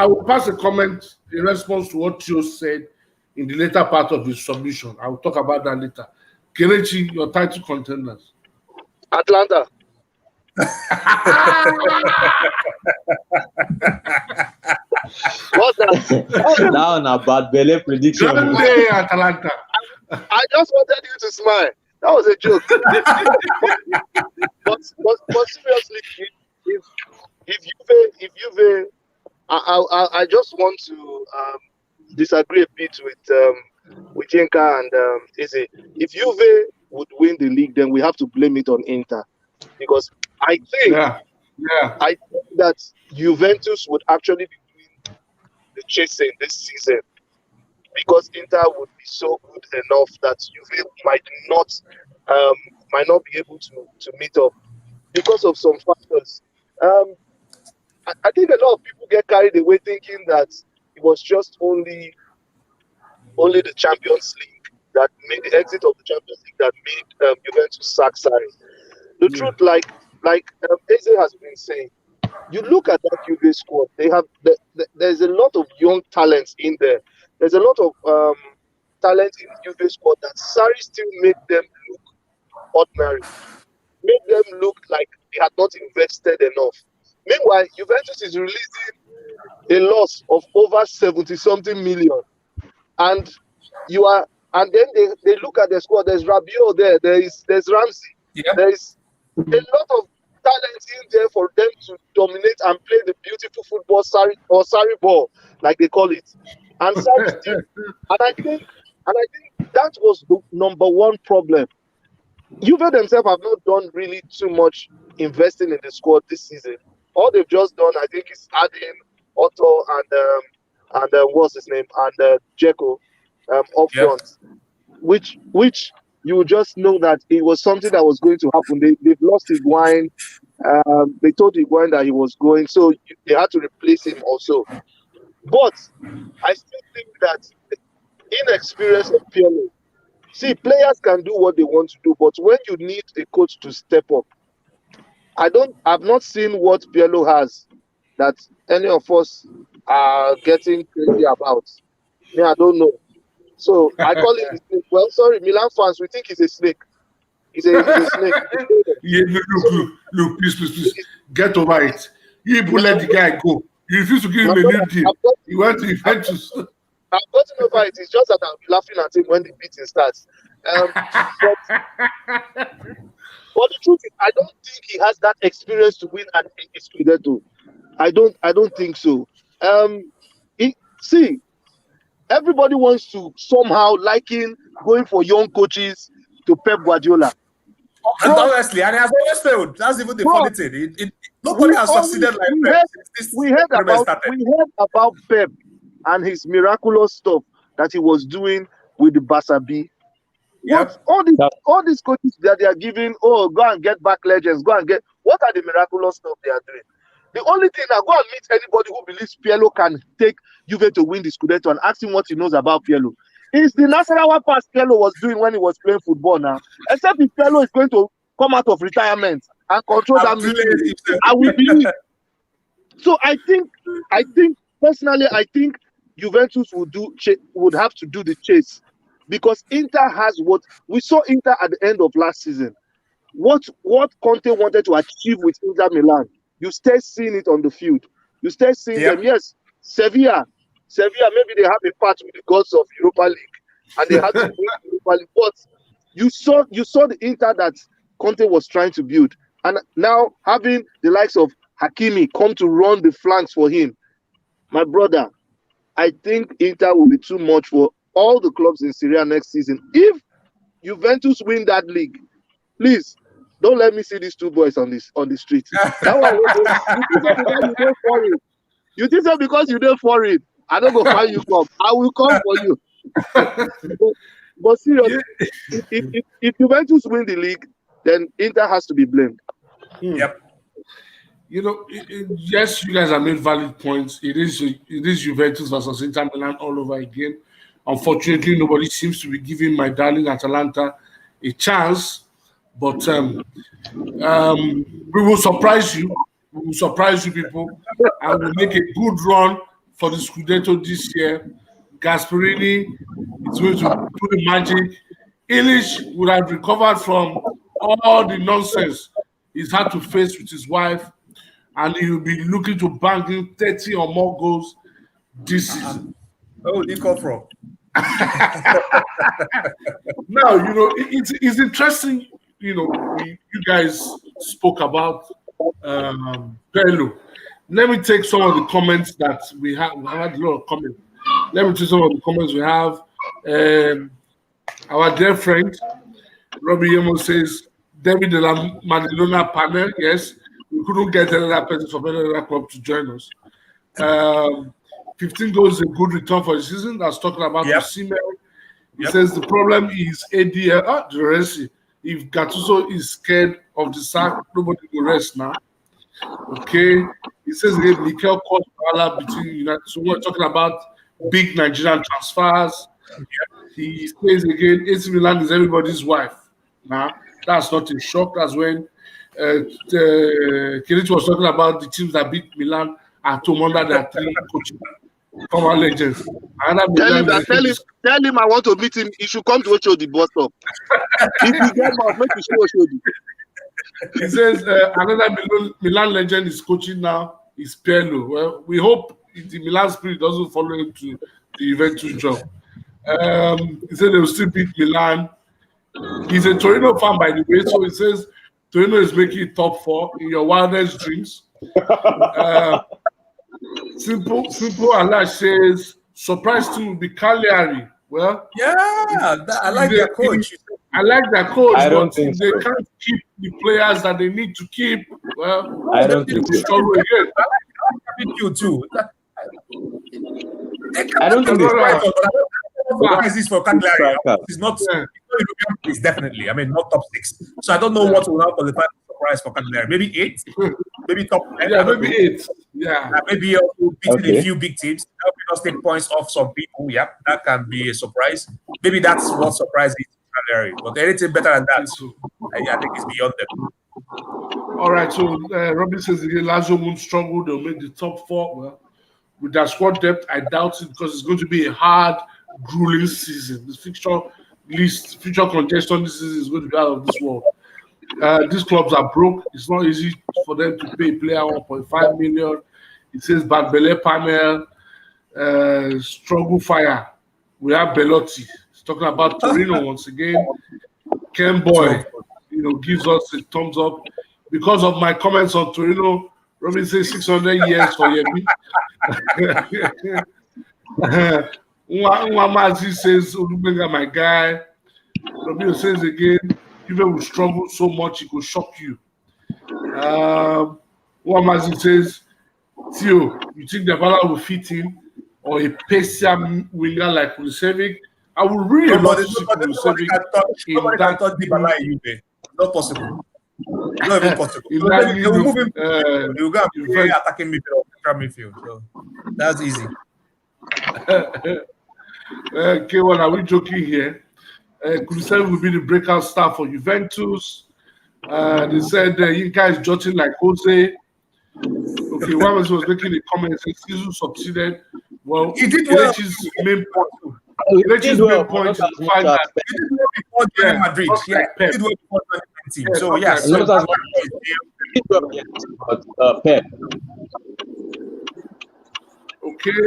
will pass a comment in response to what you said in the later part of the submission. I will talk about that later. Kelechi, your title contenders. Atlanta. What's that? Now on a bad belly prediction. Grande Atalanta. I just wanted you to smile. That was a joke. but seriously, if Juve, I just want to disagree a bit with Yinka and Eze. If Juve would win the league, then we have to blame it on Inter, because I think that Juventus would actually be doing the chasing this season, because Inter would be so good enough that Juve might not be able to meet up because of some factors. I think a lot of people get carried away thinking that it was just only the Champions League that made the exit of the Champions League that made Juventus sack Sarri. The truth, like Eze has been saying, you look at that Juve squad. They have there's a lot of young talents in there. There's a lot of talent in the Juve squad that Sarri still made them look ordinary, made them look like they had not invested enough. Meanwhile, Juventus is releasing a loss of over 70-something million, and then they look at the squad. There's Rabiot there. There's Ramsey. Yeah. There's a lot of talent in there for them to dominate and play the beautiful football, Sarri ball, like they call it. And Sarri still, and I think that was the number one problem. Juve themselves have not done really too much investing in the squad this season. All they've just done, I think, is adding Otto and what's his name, and Dzeko up front, which you just know that it was something that was going to happen. They've lost Higuain. They told Higuain that he was going, so they had to replace him also. But I still think that the inexperience of Pirlo. See, players can do what they want to do, but when you need a coach to step up, I've not seen what Pirlo has that any of us are getting crazy about. I don't know. So I call him a snake. Well, sorry, Milan fans, we think he's a snake. He's a snake. Yeah, look, please. Get over it. You let the guy go. You refuse to give him a new deal. You want to Juventus. I've gotten over it. It's just that I'll be laughing at him when the beating starts. But the truth is, I don't think he has that experience to win at a Scudetto. I don't think so. See, everybody wants to somehow liken going for young coaches to Pep Guardiola. And honestly, and he has always failed. That's even the funny thing. Nobody has succeeded like Pep. We heard about Pep and his miraculous stuff that he was doing with the Barca B. What all these coaches that they are giving, go and get back legends, what are the miraculous stuff they are doing? The only thing now, go and meet anybody who believes Pirlo can take Juve to win the Scudetto and ask him what he knows about Pirlo. It's the Nasarawa pass Pirlo was doing when he was playing football now. Except if Pirlo is going to come out of retirement and control that meeting, I will believe. So I think personally, Juventus would have to do the chase, because Inter has what we saw Inter at the end of last season. What Conte wanted to achieve with Inter Milan, you start seeing it on the field. You start seeing them. Yes, Sevilla, maybe they have a part with the gods of Europa League, and they had to win Europa League. But you saw the Inter that Conte was trying to build, and now having the likes of Hakimi come to run the flanks for him, my brother, I think Inter will be too much for all the clubs in Serie A next season. If Juventus win that league, please don't let me see these two boys on the street. That one, you think so because you don't for it. I don't go find you come. I will come for you. But seriously, if Juventus win the league, then Inter has to be blamed. Yep. Yes, you guys have made valid points. It is Juventus versus Inter Milan all over again. Unfortunately, nobody seems to be giving my darling Atalanta a chance. But we will surprise you. We will surprise you people. And we'll make a good run for the Scudetto this year. Gasperini is going to do the magic. Ilish would have recovered from all the nonsense he's had to face with his wife, and he will be looking to bang in 30 or more goals this season. Where would he come from? Now, it's interesting, you guys spoke about Pello. Let me take some of the comments that we have. We had a lot of comments. Let me take some of the comments we have. Our dear friend, Robbie Yemo says, David de la Madalona panel, yes, we couldn't get another person from another club to join us. 15 goals is a good return for the season. That's talking about Osimhen. He says the problem is ADL, the rest. If Gattuso is scared of the sack, nobody will rest now. Okay. He says again, Mikel caused Bala between United. So we're talking about big Nigerian transfers. He says again, AC Milan is everybody's wife. Now, that's not a shock. That's when Kelechi was talking about the teams that beat Milan at home under their 3 coaches. Former legends. Tell him I want to meet him. He should come to Oshodi bus stop. If you get out, make show Oshodi. He says another Milan legend is coaching now is Pirlo. Well, we hope the Milan spirit doesn't follow him to the Juventus job. He said they will still beat Milan. He's a Torino fan, by the way, so he says Torino is making it top 4 in your wildest dreams. Simple Alash says surprise team will be Cagliari. Well, I like their coach. I like their coach, I don't but think they so. can't keep the players that they need to keep. Well, I don't think so. struggle again. I like you too. I don't think surprises for Cagliari. It's not European place, definitely. I mean, not top 6. So I don't know what will now qualify for surprise for Cagliari. Maybe 8, maybe top 10. Yeah, maybe 8. Yeah, maybe also beating a few big teams. Helping us take points off some people. Yeah, that can be a surprise. Maybe that's what surprises Cagliari. But anything better than that, I think it's beyond them. All right. So Robin says again, Lazio won't struggle. They'll make the top 4. Well, with their squad depth, I doubt it because it's going to be a hard, grueling season. The future congestion this season is going to be out of this world. These clubs are broke. It's not easy for them to pay a player 1.5 million. It says Bagbele panel, struggle fire. We have Belotti. He's talking about Torino once again. Ken Boy, gives us a thumbs up. Because of my comments on Torino, Robin says 600 years for Yemi. Nwamazi says, Olubenga, my guy. Robin says again, people will struggle so much it will shock you. Nwamazi says, Theo, you think the Bala will fit in or a Pesia winger like Kulisevic? I would really love to see Kulisevic in that. Not possible. Not even possible. They will move him. They will go and play attacking midfield, central midfield. So that's easy. K1, are we joking here? Kulisevic will be the breakout star for Juventus. They said Yinka is jotting like Jose. Okay, one was making a comment saying season succeeded. Well, he did well. Kelechi's main point. Kelechi's main point is the fact that he did well before joining Madrid. Yeah, he did well before joining the team. So yes, but Pep. Okay,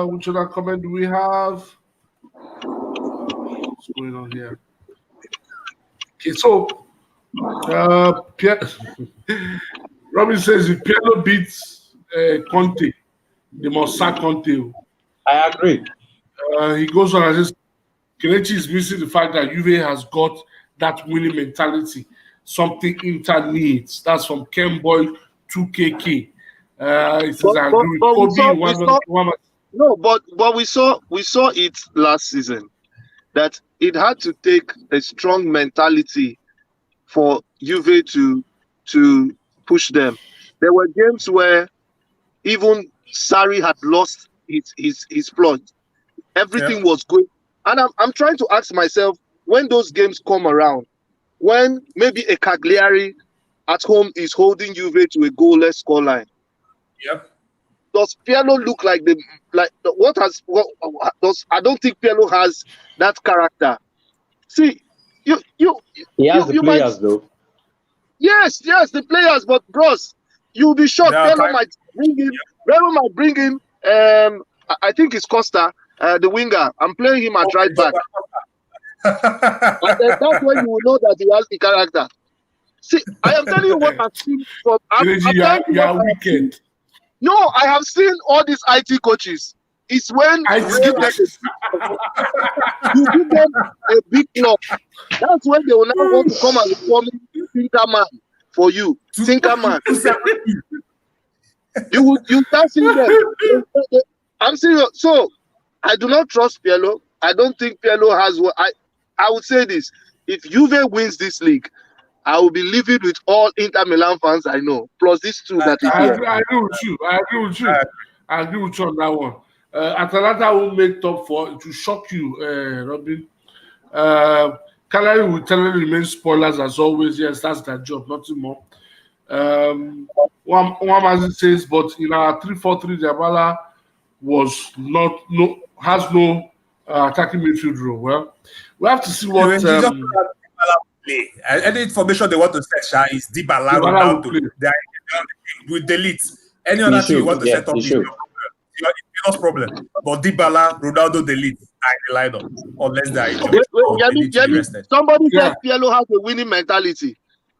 which other comment do we have? What's going on here? Okay, so Robin says if Pirlo beats Conte, they must sack Conte. I agree. He goes on and says Kelechi is missing the fact that Juve has got that winning mentality, something Inter needs. That's from Ken Boy 2KK. He says I agree with Kobe. But we saw it last season that it had to take a strong mentality for Juve to push them. There were games where even Sarri had lost his plot. Everything was going, and I'm trying to ask myself when those games come around, when maybe a Cagliari at home is holding Juve to a goalless scoreline. Yep. Does Pirlo look like I don't think Pirlo has that character See, he has the players though. Yes, the players, but bros, you'll be shocked. Pello might bring in I think it's Costa, the winger. I'm playing him at right back. And then that's when you will know that he has the character. See, I am telling you what I've seen from. You are wicked. No, I have seen all these IT coaches. It's when you give them a big club. That's when they will now want to come and call me thinker man for you. Thinker man. You start seeing them. I'm serious. So I do not trust Pirlo. I don't think Pirlo has what I would say this. If Juve wins this league, I will be living with all Inter Milan fans I know, plus these two that is here. I agree with you. I agree with you on that one. Atalanta will make top 4. To shock you, Robin. Cagliari will totally remain spoilers as always. Yes, that's their job, nothing more. One says, but in our 3-4-3, Dybala has no attacking midfield role. Well, we have to see what. Any information they want to set is Dybala Ronaldo. They are with delete. Any other thing you want to set up is not problem. But Dybala, Ronaldo, delete in the lineup unless they are injured. Somebody said Pirlo has a winning mentality.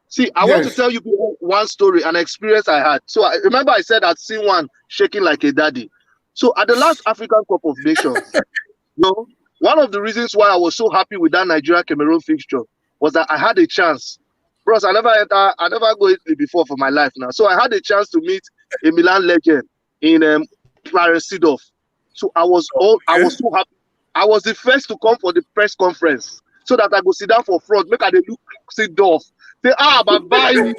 See, I want to tell you one story, an experience I had. So I remember I said I'd seen one shaking like a daddy. So at the last African Cup of Nations, one of the reasons why I was so happy with that Nigeria-Cameroon fixture was that I had a chance. Bros, I never go Italy before for my life now. So I had a chance to meet a Milan legend in Clarence Seedorf. So I was so happy. I was the first to come for the press conference so that I go sit down for front, make I look Seedorf. Say, bye.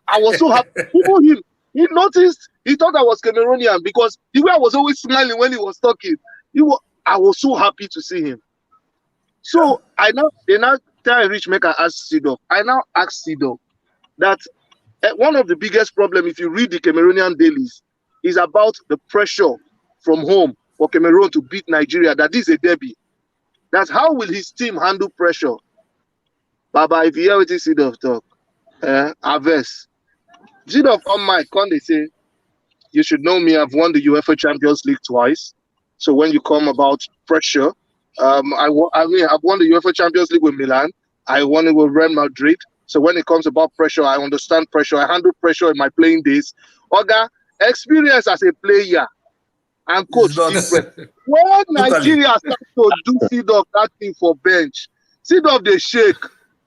I was so happy. Even he noticed, he thought I was Cameroonian because the way I was always smiling when he was talking, I was so happy to see him. So they now tell Rich make I ask Seedorf. I now ask Seedorf that one of the biggest problems, if you read the Cameroonian dailies, is about the pressure from home for Cameroon to beat Nigeria. That is a derby. That's how will his team handle pressure? Baba, if you hear what Seedorf talk, Aves. Seedorf on my con, they say, you should know me, I've won the UEFA Champions League twice. So when you come about pressure, I've won the UEFA Champions League with Milan. I won it with Real Madrid. So when it comes about pressure, I understand pressure. I handle pressure in my playing days. Oga, experience as a player and coach different. When Nigeria starts to do Seedorf that thing for bench, Seedorf they shake.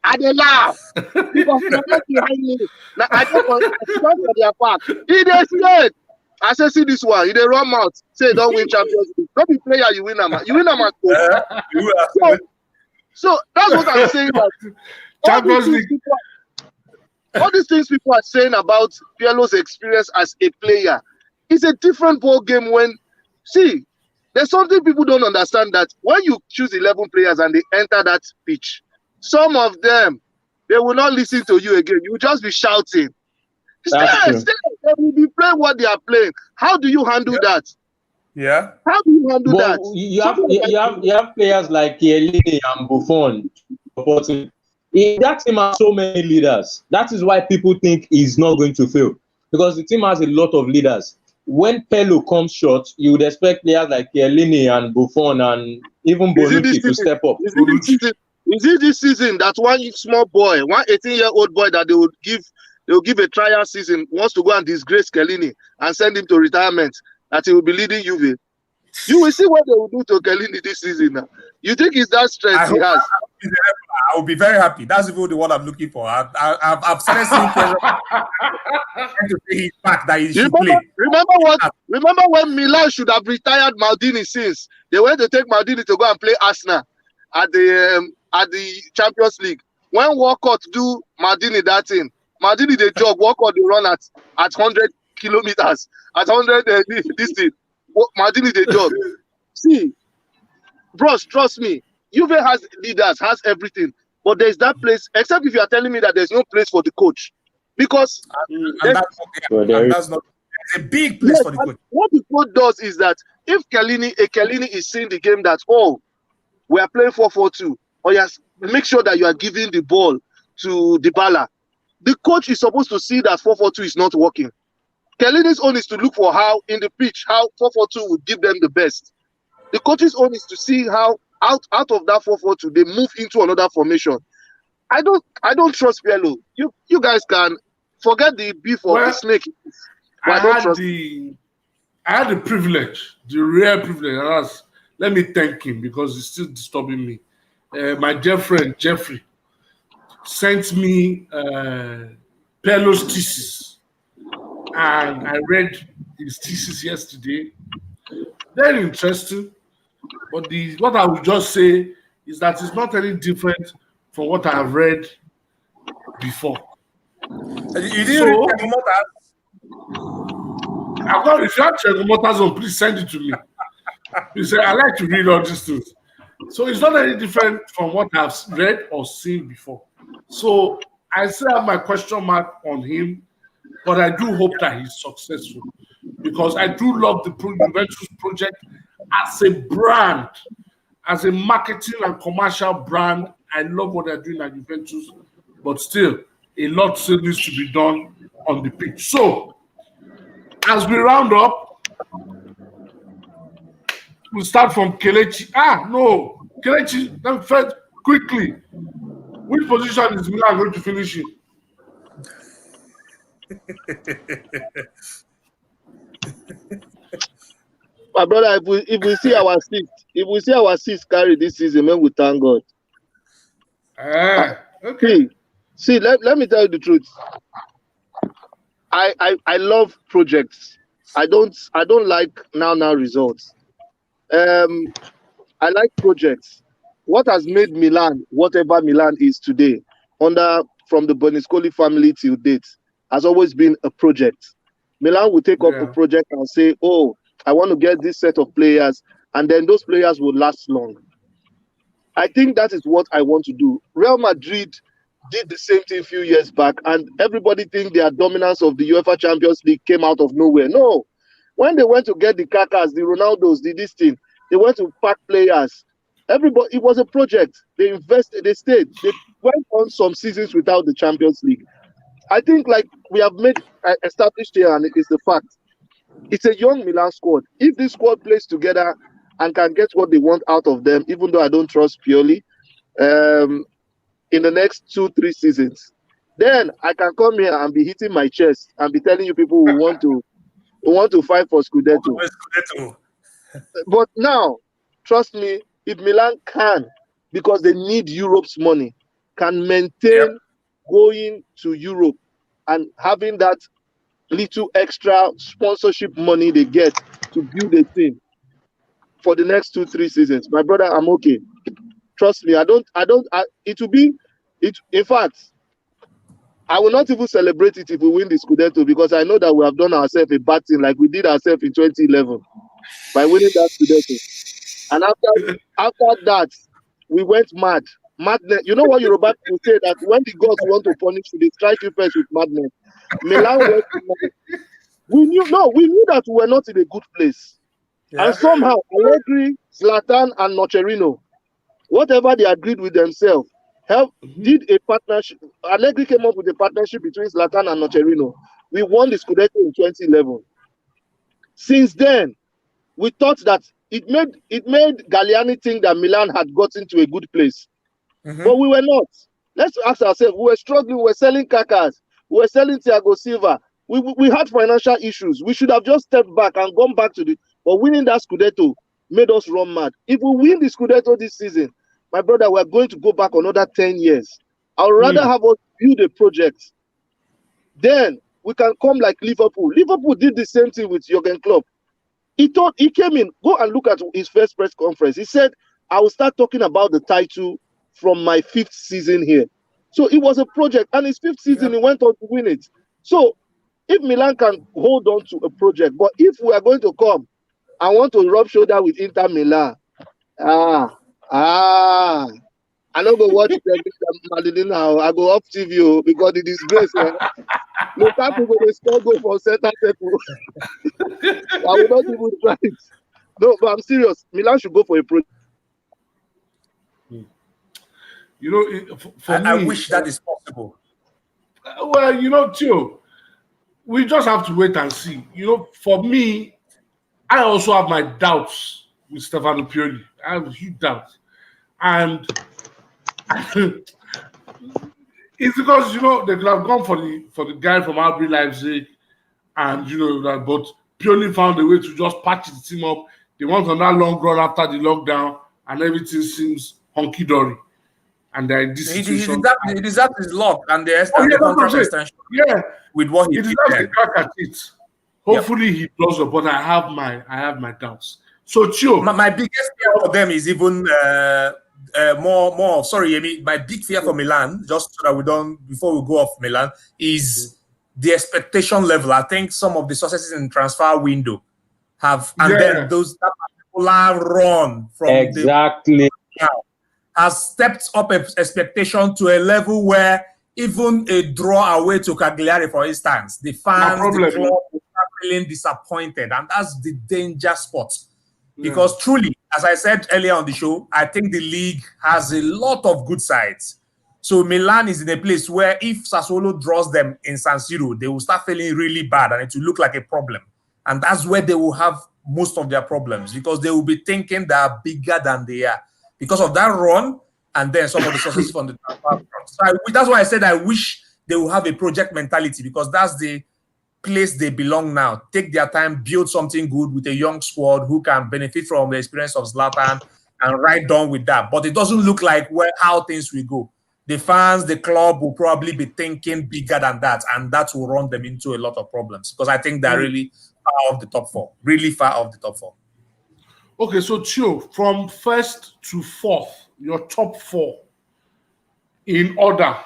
And they laugh. Because they're not behind me. Now, I stand for their back. He they scared. I say, see this one. He they run out. Say, don't win Champions League. Don't be player, you win a match. You win a match. So that's what I'm saying. Champions League. All these things people are saying about Pirlo's experience as a player, it's a different ball game when, see, there's something people don't understand that when you choose 11 players and they enter that pitch, some of them, they will not listen to you again. You will just be shouting. They will be playing what they are playing. How do you handle that? Yeah. How do you handle that? You have players like Chiellini and Buffon. That team has so many leaders. That is why people think he's not going to fail. Because the team has a lot of leaders. When Pirlo comes short, you would expect players like Chiellini and Buffon and even Bonucci to step up. Is it this season that one small boy, one 18-year-old boy that they will give a trial season, wants to go and disgrace Chiellini and send him to retirement, that he will be leading Juve? You will see what they will do to Chiellini this season now. You think it's that strength he has? I will be very happy. That's even the one I'm looking for. I've started seeing pressure to say he's back, that he should play. Remember when Milan should have retired Maldini since they went to take Maldini to go and play Arsenal at the Champions League. When Walcott do Maldini that thing, Maldini they jog, Walcott they run at 100 kilometers, at 100 this thing. Maldini they jog. See, bros, trust me, Juve has leaders, has everything, but there's that place. Except if you are telling me that there's no place for the coach, because that's not a big place for the coach. What the coach does is that if Chiellini is seeing the game that we are playing 4-4-2, or yes, make sure that you are giving the ball to Dybala. The coach is supposed to see that 4-4-2 is not working. Kellini's own is to look for how in the pitch, how 4-4-2 would give them the best. The coach's own is to see how out of that 4-4-2 they move into another formation. I don't trust Biello. You guys can forget the beef of the snake. I had the privilege, the rare privilege. Let me thank him because it's still disturbing me. My dear friend Jeffrey sent me Biello's thesis, and I read his thesis yesterday. Very interesting. But what I would just say is that it's not any different from what I have read before. You didn't read Chegomota's? If you have Chegomota's on, please send it to me. You say, I like to read all these things. So it's not any different from what I've read or seen before. So I still have my question mark on him, but I do hope that he's successful because I do love the Juventus project as a brand, as a marketing and commercial brand. I love what they're doing at Juventus, but still, a lot still needs to be done on the pitch. So, as we round up, we'll start from Kelechi. Kelechi, then first, quickly, which position is Milan going to finish in? My brother, if we see our six carry this season, man, we thank God. Okay. See, let me tell you the truth. I love projects. I don't like now results. I like projects. What has made Milan whatever Milan is today, from the Berlusconi family till date, has always been a project. Milan will take up a project and say, "Oh, I want to get this set of players," and then those players will last long. I think that is what I want to do. Real Madrid did the same thing a few years back, and everybody think their dominance of the UEFA Champions League came out of nowhere. No. When they went to get the Kakas, the Ronaldos, this thing, they went to pack players. Everybody, it was a project. They invested, they stayed. They went on some seasons without the Champions League. I think like we have established here, and it is the fact. It's a young Milan squad. If this squad plays together and can get what they want out of them, even though I don't trust Pioli, in the next 2-3 seasons, then I can come here and be hitting my chest and be telling you people who want to fight for Scudetto. But now, trust me, if Milan can, because they need Europe's money, can maintain going to Europe and having that little extra sponsorship money they get to build a team for the next 2-3 seasons, my brother, I'm okay. Trust me, in fact, I will not even celebrate it if we win the Scudetto because I know that we have done ourselves a bad thing like we did ourselves in 2011 by winning that Scudetto. And after that, we went mad. Madness. You know what Yoruba people say, that when the gods want to punish you, they strike you first with madness. Milan went mad. We knew that we were not in a good place. Yeah. And somehow, Allegri, Zlatan, and Nocerino, whatever they agreed with themselves, did a partnership. Allegri came up with a partnership between Zlatan and Nocerino. We won the Scudetto in 2011. Since then, we thought that it made Galliani think that Milan had gotten to a good place. But we were not. Let's ask ourselves, we were struggling, we were selling Kakas, we were selling Thiago Silva. We had financial issues. We should have just stepped back and gone back to but winning that Scudetto made us run mad. If we win the Scudetto this season, my brother, we're going to go back another 10 years. I would rather have us build a project. Then we can come like Liverpool. Liverpool did the same thing with Jurgen Klopp. He came in, go and look at his first press conference. He said, I will start talking about the title from my 5th season here. So it was a project, and his 5th season, he went on to win it. So if Milan can hold on to a project, but if we are going to come and want to rub shoulder with Inter Milan, I don't go watch Madrid now. I go off TV because it is grace. No people will still go for center people. I will not even try it. No, but I'm serious. Milan should go for a project. You know, for me, I wish that is possible. Well, you know, Theo, we just have to wait and see. You know, for me, I also have my doubts with Stefano Pioli. I have huge doubts. And it's because, you know, they could have gone for the guy from RB Leipzig, and, you know, that, but Pioli found a way to just patch the team up. They went on that long run after the lockdown, and everything seems hunky-dory. And they're in this situation. He deserves his luck and the contract extension. Yeah, with what he deserves the crack at it. Hopefully he does it, but I have my doubts. So Chio, my biggest fear for them is even more. Sorry, Yemi. My big fear for Milan, just so that we don't, before we go off Milan, is the expectation level. I think some of the successes in the transfer window have, and then that particular run from exactly has stepped up expectation to a level where even a draw away to Cagliari, for instance, the fans, the club will start feeling disappointed, and that's the danger spot. Because truly, as I said earlier on the show, I think the league has a lot of good sides. So Milan is in a place where if Sassuolo draws them in San Siro, they will start feeling really bad, and it will look like a problem. And that's where they will have most of their problems, because they will be thinking they are bigger than they are because of that run, and then some of the successes from the transfer front. So that's why I said I wish they will have a project mentality, because that's the place they belong now. Take their time, build something good with a young squad who can benefit from the experience of Zlatan, and right down with that. But it doesn't look like how things will go. The fans, the club will probably be thinking bigger than that, and that will run them into a lot of problems, because I think they're really far off the top four. Really far off the top four. Okay, so Chio, from first to fourth, your top four in order.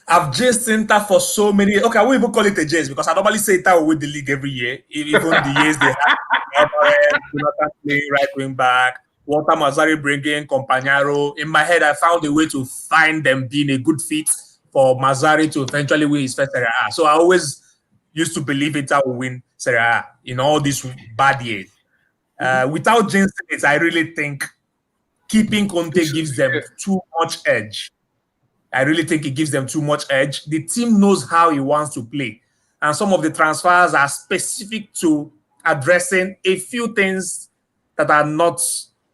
I've just Inter for so many. Okay, I won't even call it a chase, because I normally say Inter will win the league every year, even the years they have Jonathan playing right wing back, Walter Mazzari bringing Compagnaro. In my head, I found a way to find them being a good fit for Mazzari to eventually win his first Serie A. So I always used to believe Inter will win Serie A in all these bad years. Without jinxing it, I really think keeping Conte gives them too much edge. I really think it gives them too much edge. The team knows how he wants to play. And some of the transfers are specific to addressing a few things that are not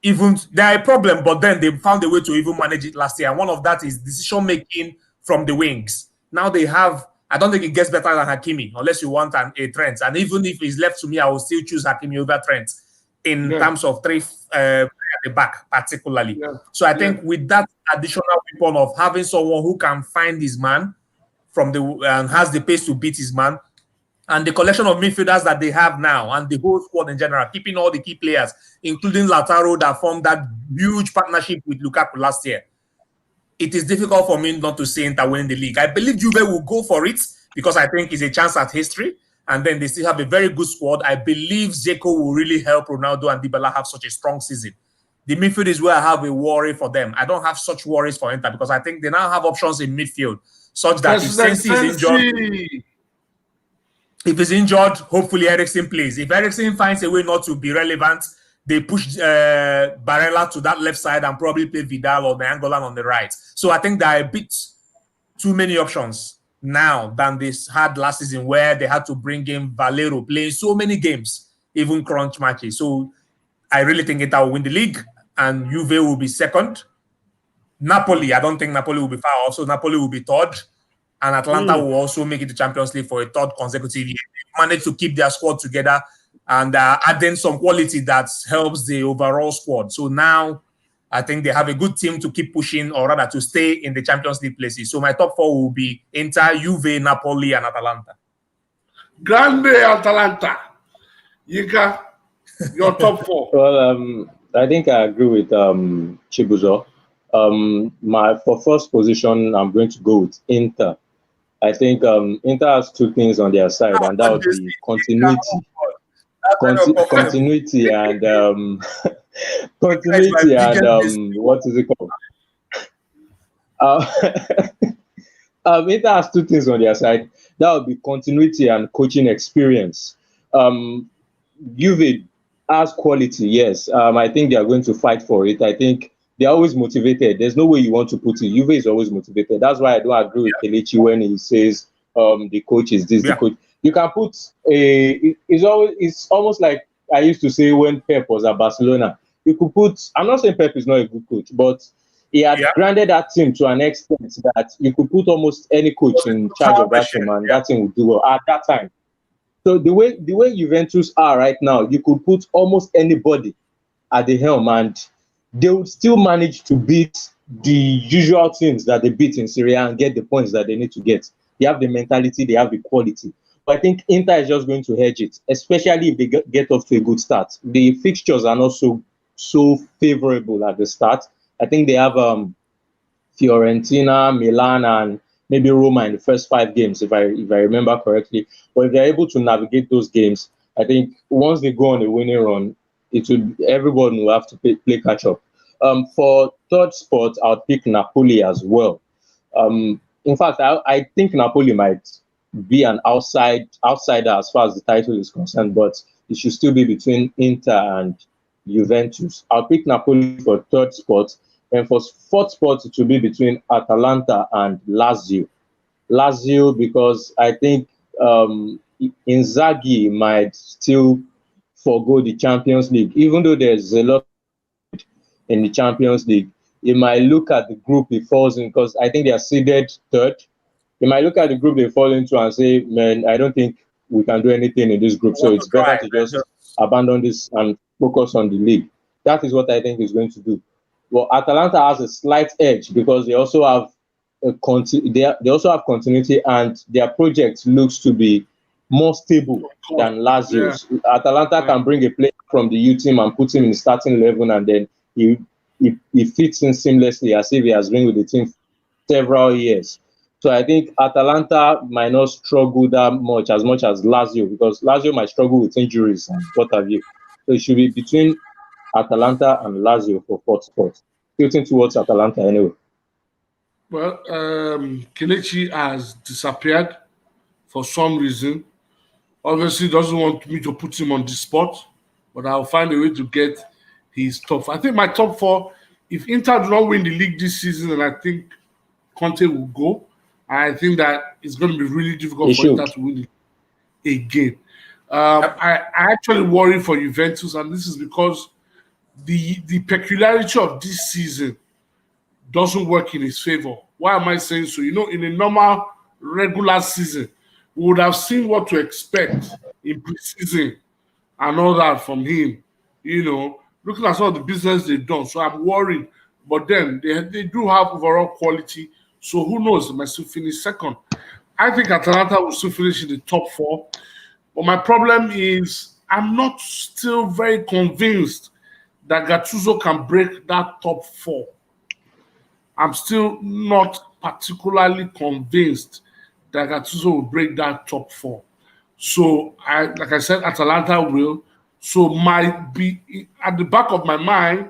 even, they're a problem, but then they found a way to even manage it last year. And one of that is decision-making from the wings. Now they have, I don't think it gets better than Hakimi, unless you want a Trent. And even if it's left to me, I will still choose Hakimi over Trent in terms of three at the back, particularly. So I think with that additional weapon of having someone who can find his man from and has the pace to beat his man, and the collection of midfielders that they have now, and the whole squad in general, keeping all the key players, including Lautaro, that formed that huge partnership with Lukaku last year, it is difficult for me not to say Inter winning the league. I believe Juve will go for it, because I think it's a chance at history. And then they still have a very good squad. I believe Dzeko will really help Ronaldo and Dybala have such a strong season. The midfield is where I have a worry for them. I don't have such worries for Inter, because I think they now have options in midfield, such that if Sensi is injured, hopefully Eriksen plays. If Eriksen finds a way not to be relevant, they push Barella to that left side and probably play Vidal or Nainggolan on the right. So I think there are a bit too many options now than they had last season, where they had to bring in Valero playing so many games, even crunch matches. So I really think Inter will win the league, and Juve will be second. Napoli, I don't think Napoli will be far off, so Napoli will be third, and Atalanta will also make it to Champions League for a third consecutive year. They managed to keep their squad together and adding some quality that helps the overall squad. So now I think they have a good team to keep pushing, or rather to stay in the Champions League places. So my top four will be Inter, Juve, Napoli, and Atalanta. Grande Atalanta. Yinka, your top four. Well, I think I agree with Chibuzo. For first position, I'm going to go with Inter. I think Inter has two things on their side, and that would be continuity and continuity and what is it called? Inter has two things on their side. That would be continuity and coaching experience. Juve has quality, yes. I think they are going to fight for it. I think they're always motivated. There's no way you want to put it. Juve is always motivated. That's why I don't agree with Kelechi when he says the coach is this, the coach. You can put it's almost like I used to say when Pep was at Barcelona. You could put, I'm not saying Pep is not a good coach, but he had grounded that team to an extent that you could put almost any coach in charge of that team, and that team would do well at that time. So the way Juventus are right now, you could put almost anybody at the helm and they would still manage to beat the usual teams that they beat in Serie A and get the points that they need to get. They have the mentality, they have the quality. But I think Inter is just going to hedge it, especially if they get off to a good start. The fixtures are not so favorable at the start. I think they have Fiorentina, Milan, and maybe Roma in the first 5 games, if I remember correctly. But if they're able to navigate those games, I think once they go on a winning run, everyone will have to play catch up. For third spot, I'll pick Napoli as well. In fact, I think Napoli might be an outsider as far as the title is concerned, but it should still be between Inter and Juventus. I'll pick Napoli for third spot, and for fourth spot, it will be between Atalanta and Lazio. Lazio, because I think Inzaghi might still forgo the Champions League, even though there's a lot in the Champions League. You might look at the group he falls in, because I think they are seeded third. You might look at the group they fall into and say, man, I don't think we can do anything in this group, so it's better to just abandon this and focus on the league. That is what I think is going to do. Well, Atalanta has a slight edge because they also have they also have continuity, and their project looks to be more stable than Lazio's. Yeah. Atalanta can bring a player from the U team and put him in the starting 11, and then he fits in seamlessly as if he has been with the team for several years. So I think Atalanta might not struggle that much as Lazio, because Lazio might struggle with injuries and what have you. So it should be between Atalanta and Lazio for fourth spot. Tilting towards Atalanta anyway. Well, Kelechi has disappeared for some reason. Obviously, doesn't want me to put him on the spot, but I'll find a way to get his top 4. I think my top 4, if Inter do not win the league this season, then I think Conte will go. I think that it's going to be really difficult for Inter to win it again. I actually worry for Juventus, and this is because the peculiarity of this season doesn't work in his favor. Why am I saying so? In a normal, regular season, we would have seen what to expect in preseason and all that from him. Looking at some of the business they've done. So I'm worried. But then they do have overall quality. So who knows? They might still finish second. I think Atalanta will still finish in the top 4. But my problem is I'm not still very convinced that Gattuso can break that top 4. I'm still not particularly convinced that Gattuso will break that top 4. So, like I said, Atalanta will. So, might be at the back of my mind,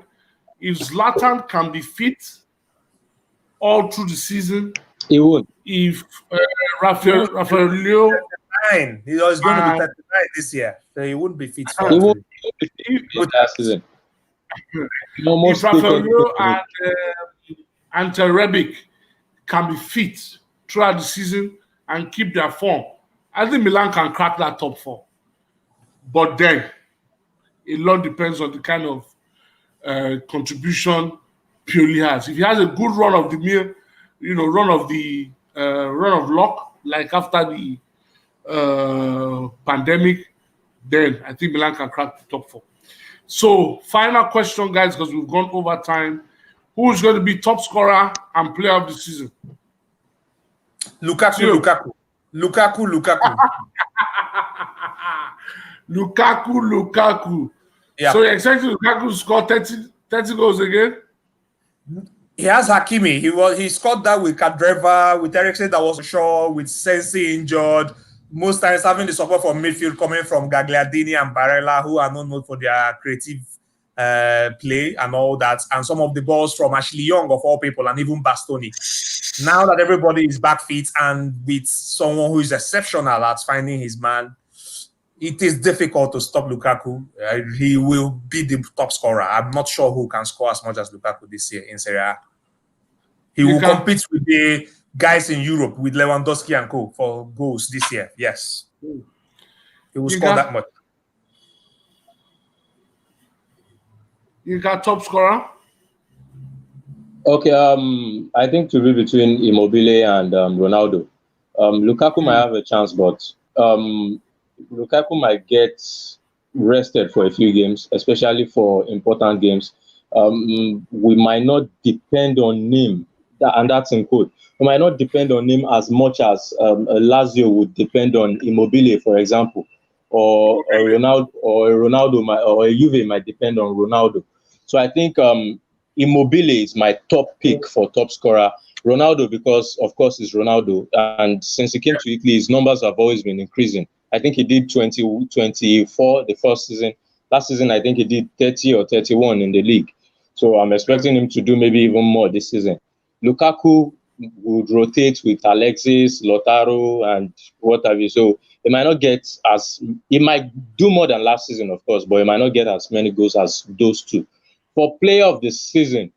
if Zlatan can be fit all through the season, he would. If Rafael Leo, he was going to be 39 this year, so he wouldn't be fit. He would be fit that season. If Rafael Leo and Rebic can be fit throughout the season and keep their form, I think Milan can crack that top 4. But then, a lot depends on the kind of contribution Pioli has. If he has a good run of the mill, run of luck, like after the pandemic, then I think Milan can crack the top 4. So, final question, guys, because we've gone over time. Who is going to be top scorer and player of the season? Lukaku. Lukaku. Yeah. So you're expecting Lukaku to score 30 goals again? He has Hakimi. He scored that with Kadreva, with Eriksen that was sure, with Sensi injured. Most times having the support from midfield coming from Gagliardini and Barella, who are known for their creative play and all that, and some of the balls from Ashley Young of all people, and even Bastoni. Now that everybody is back fit and with someone who is exceptional at finding his man, it is difficult to stop Lukaku. He will be the top scorer. I'm not sure who can score as much as Lukaku this year in Serie A. He will compete with the guys in Europe, with Lewandowski and co, for goals this year. Yes. He will score that much. You got top scorer? Okay, I think to be between Immobile and Ronaldo. Lukaku might have a chance, but Lukaku might get rested for a few games, especially for important games. We might not depend on him, and that's in quote. We might not depend on him as much as Lazio would depend on Immobile, for example, or Ronaldo, or a Juve might depend on Ronaldo. So I think Immobile is my top pick for top scorer. Ronaldo, because of course is Ronaldo, and since he came to Italy, his numbers have always been increasing. I think he did 24 the first season. Last season, I think he did 30 or 31 in the league. So I'm expecting him to do maybe even more this season. Lukaku would rotate with Alexis, Lautaro, and what have you. So he might not get he might do more than last season, of course, but he might not get as many goals as those two. For player of the season,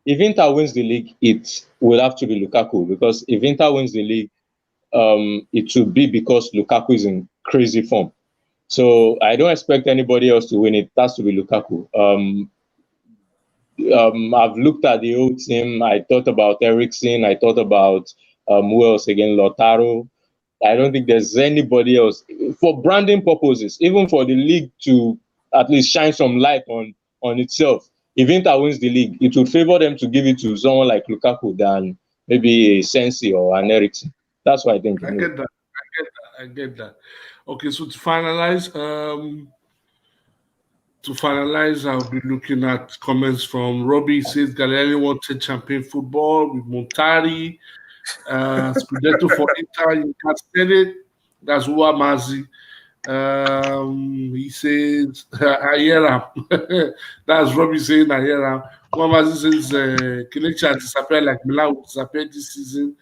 if Inter wins the league, it will have to be Lukaku, because if Inter wins the league, it should be because Lukaku is in crazy form. So I don't expect anybody else to win it. It has to be Lukaku. I've looked at the whole team. I thought about Eriksen. I thought about who else again? Lautaro. I don't think there's anybody else. For branding purposes, even for the league to at least shine some light on itself, if Inter wins the league, it would favor them to give it to someone like Lukaku than maybe a Sensi or an Eriksen. That's what I think. I get that. Okay, so to finalize, I'll be looking at comments from Robbie. Says Galliani wanted champagne football with Montari, Scudetto for Inter. You can't say it. That's Uamazi. He says Ayera. That's Robbie saying Ayera. Uamazi says Kelechi has disappeared like Milan will disappear this season.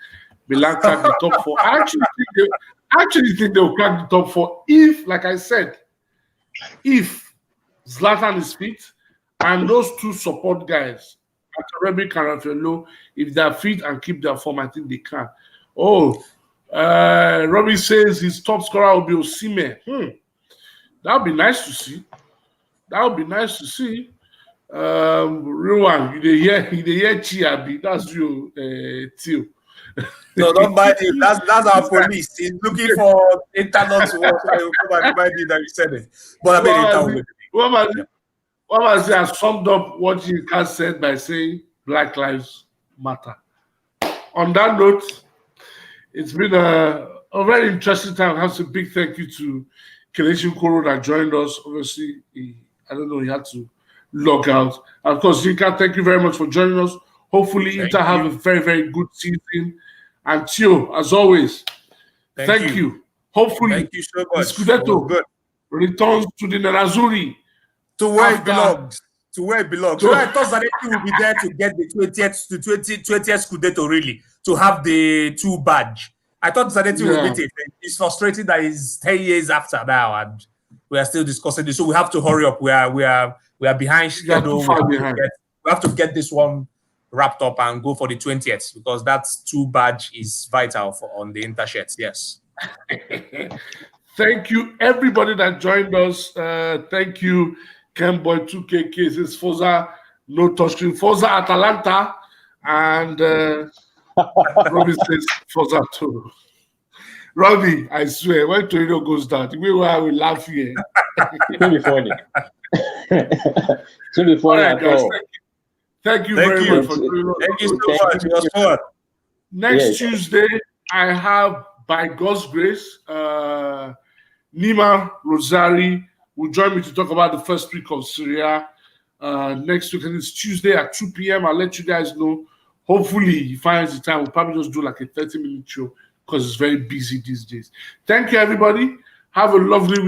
Milan crack the top four. I actually think they will crack the top four if, like I said, if Zlatan is fit and those two support guys, Rebic and Rafaelo, if they're fit and keep their form, I think they can. Robbie says his top scorer will be Osimhen. That would be nice to see. Real one, you hear Chiabi. That's you, Tio. No, don't mind him. That's our police. He's looking for internet to work. So he'll come and remind you that you said it. But I mean, What has summed up what you can said by saying Black Lives Matter. On that note, it's been a very interesting time. I have a big thank you to Kelechi Koro that joined us. Obviously, he had to log out. And of course, Yinka, thank you very much for joining us. Hopefully, Inter have a very, very good season. And Tio, as always, thank you. Hopefully, thank you so much. Scudetto returns to the Nerazzurri. To where it belongs. So I thought Zanetti will be there to get the 20th Scudetto, really, to have the 2 badge. I thought Zanetti would be it. It's frustrating that it's 10 years after now, and we are still discussing this. So we have to hurry up. We are behind schedule. We have to get this one wrapped up and go for the 20th, because that 2 badge is vital on the Inter shirts. Yes. Thank you, everybody that joined us. Thank you, Kenboy 2K cases, Forza no touchscreen, Forza Atalanta, and Robbie says Forza 2. Robbie, I swear, when Torino goes down, the way where I will laugh here. It's going to be funny. It's going to be funny at all. Thank you very much for doing it. Thank you so much. It was fun. Next Tuesday, I have, by God's grace, Nima Rosari will join me to talk about the first week of Serie A next week. And it's Tuesday at 2 p.m. I'll let you guys know. Hopefully, he finds the time. We'll probably just do like a 30-minute show because it's very busy these days. Thank you, everybody. Have a lovely week.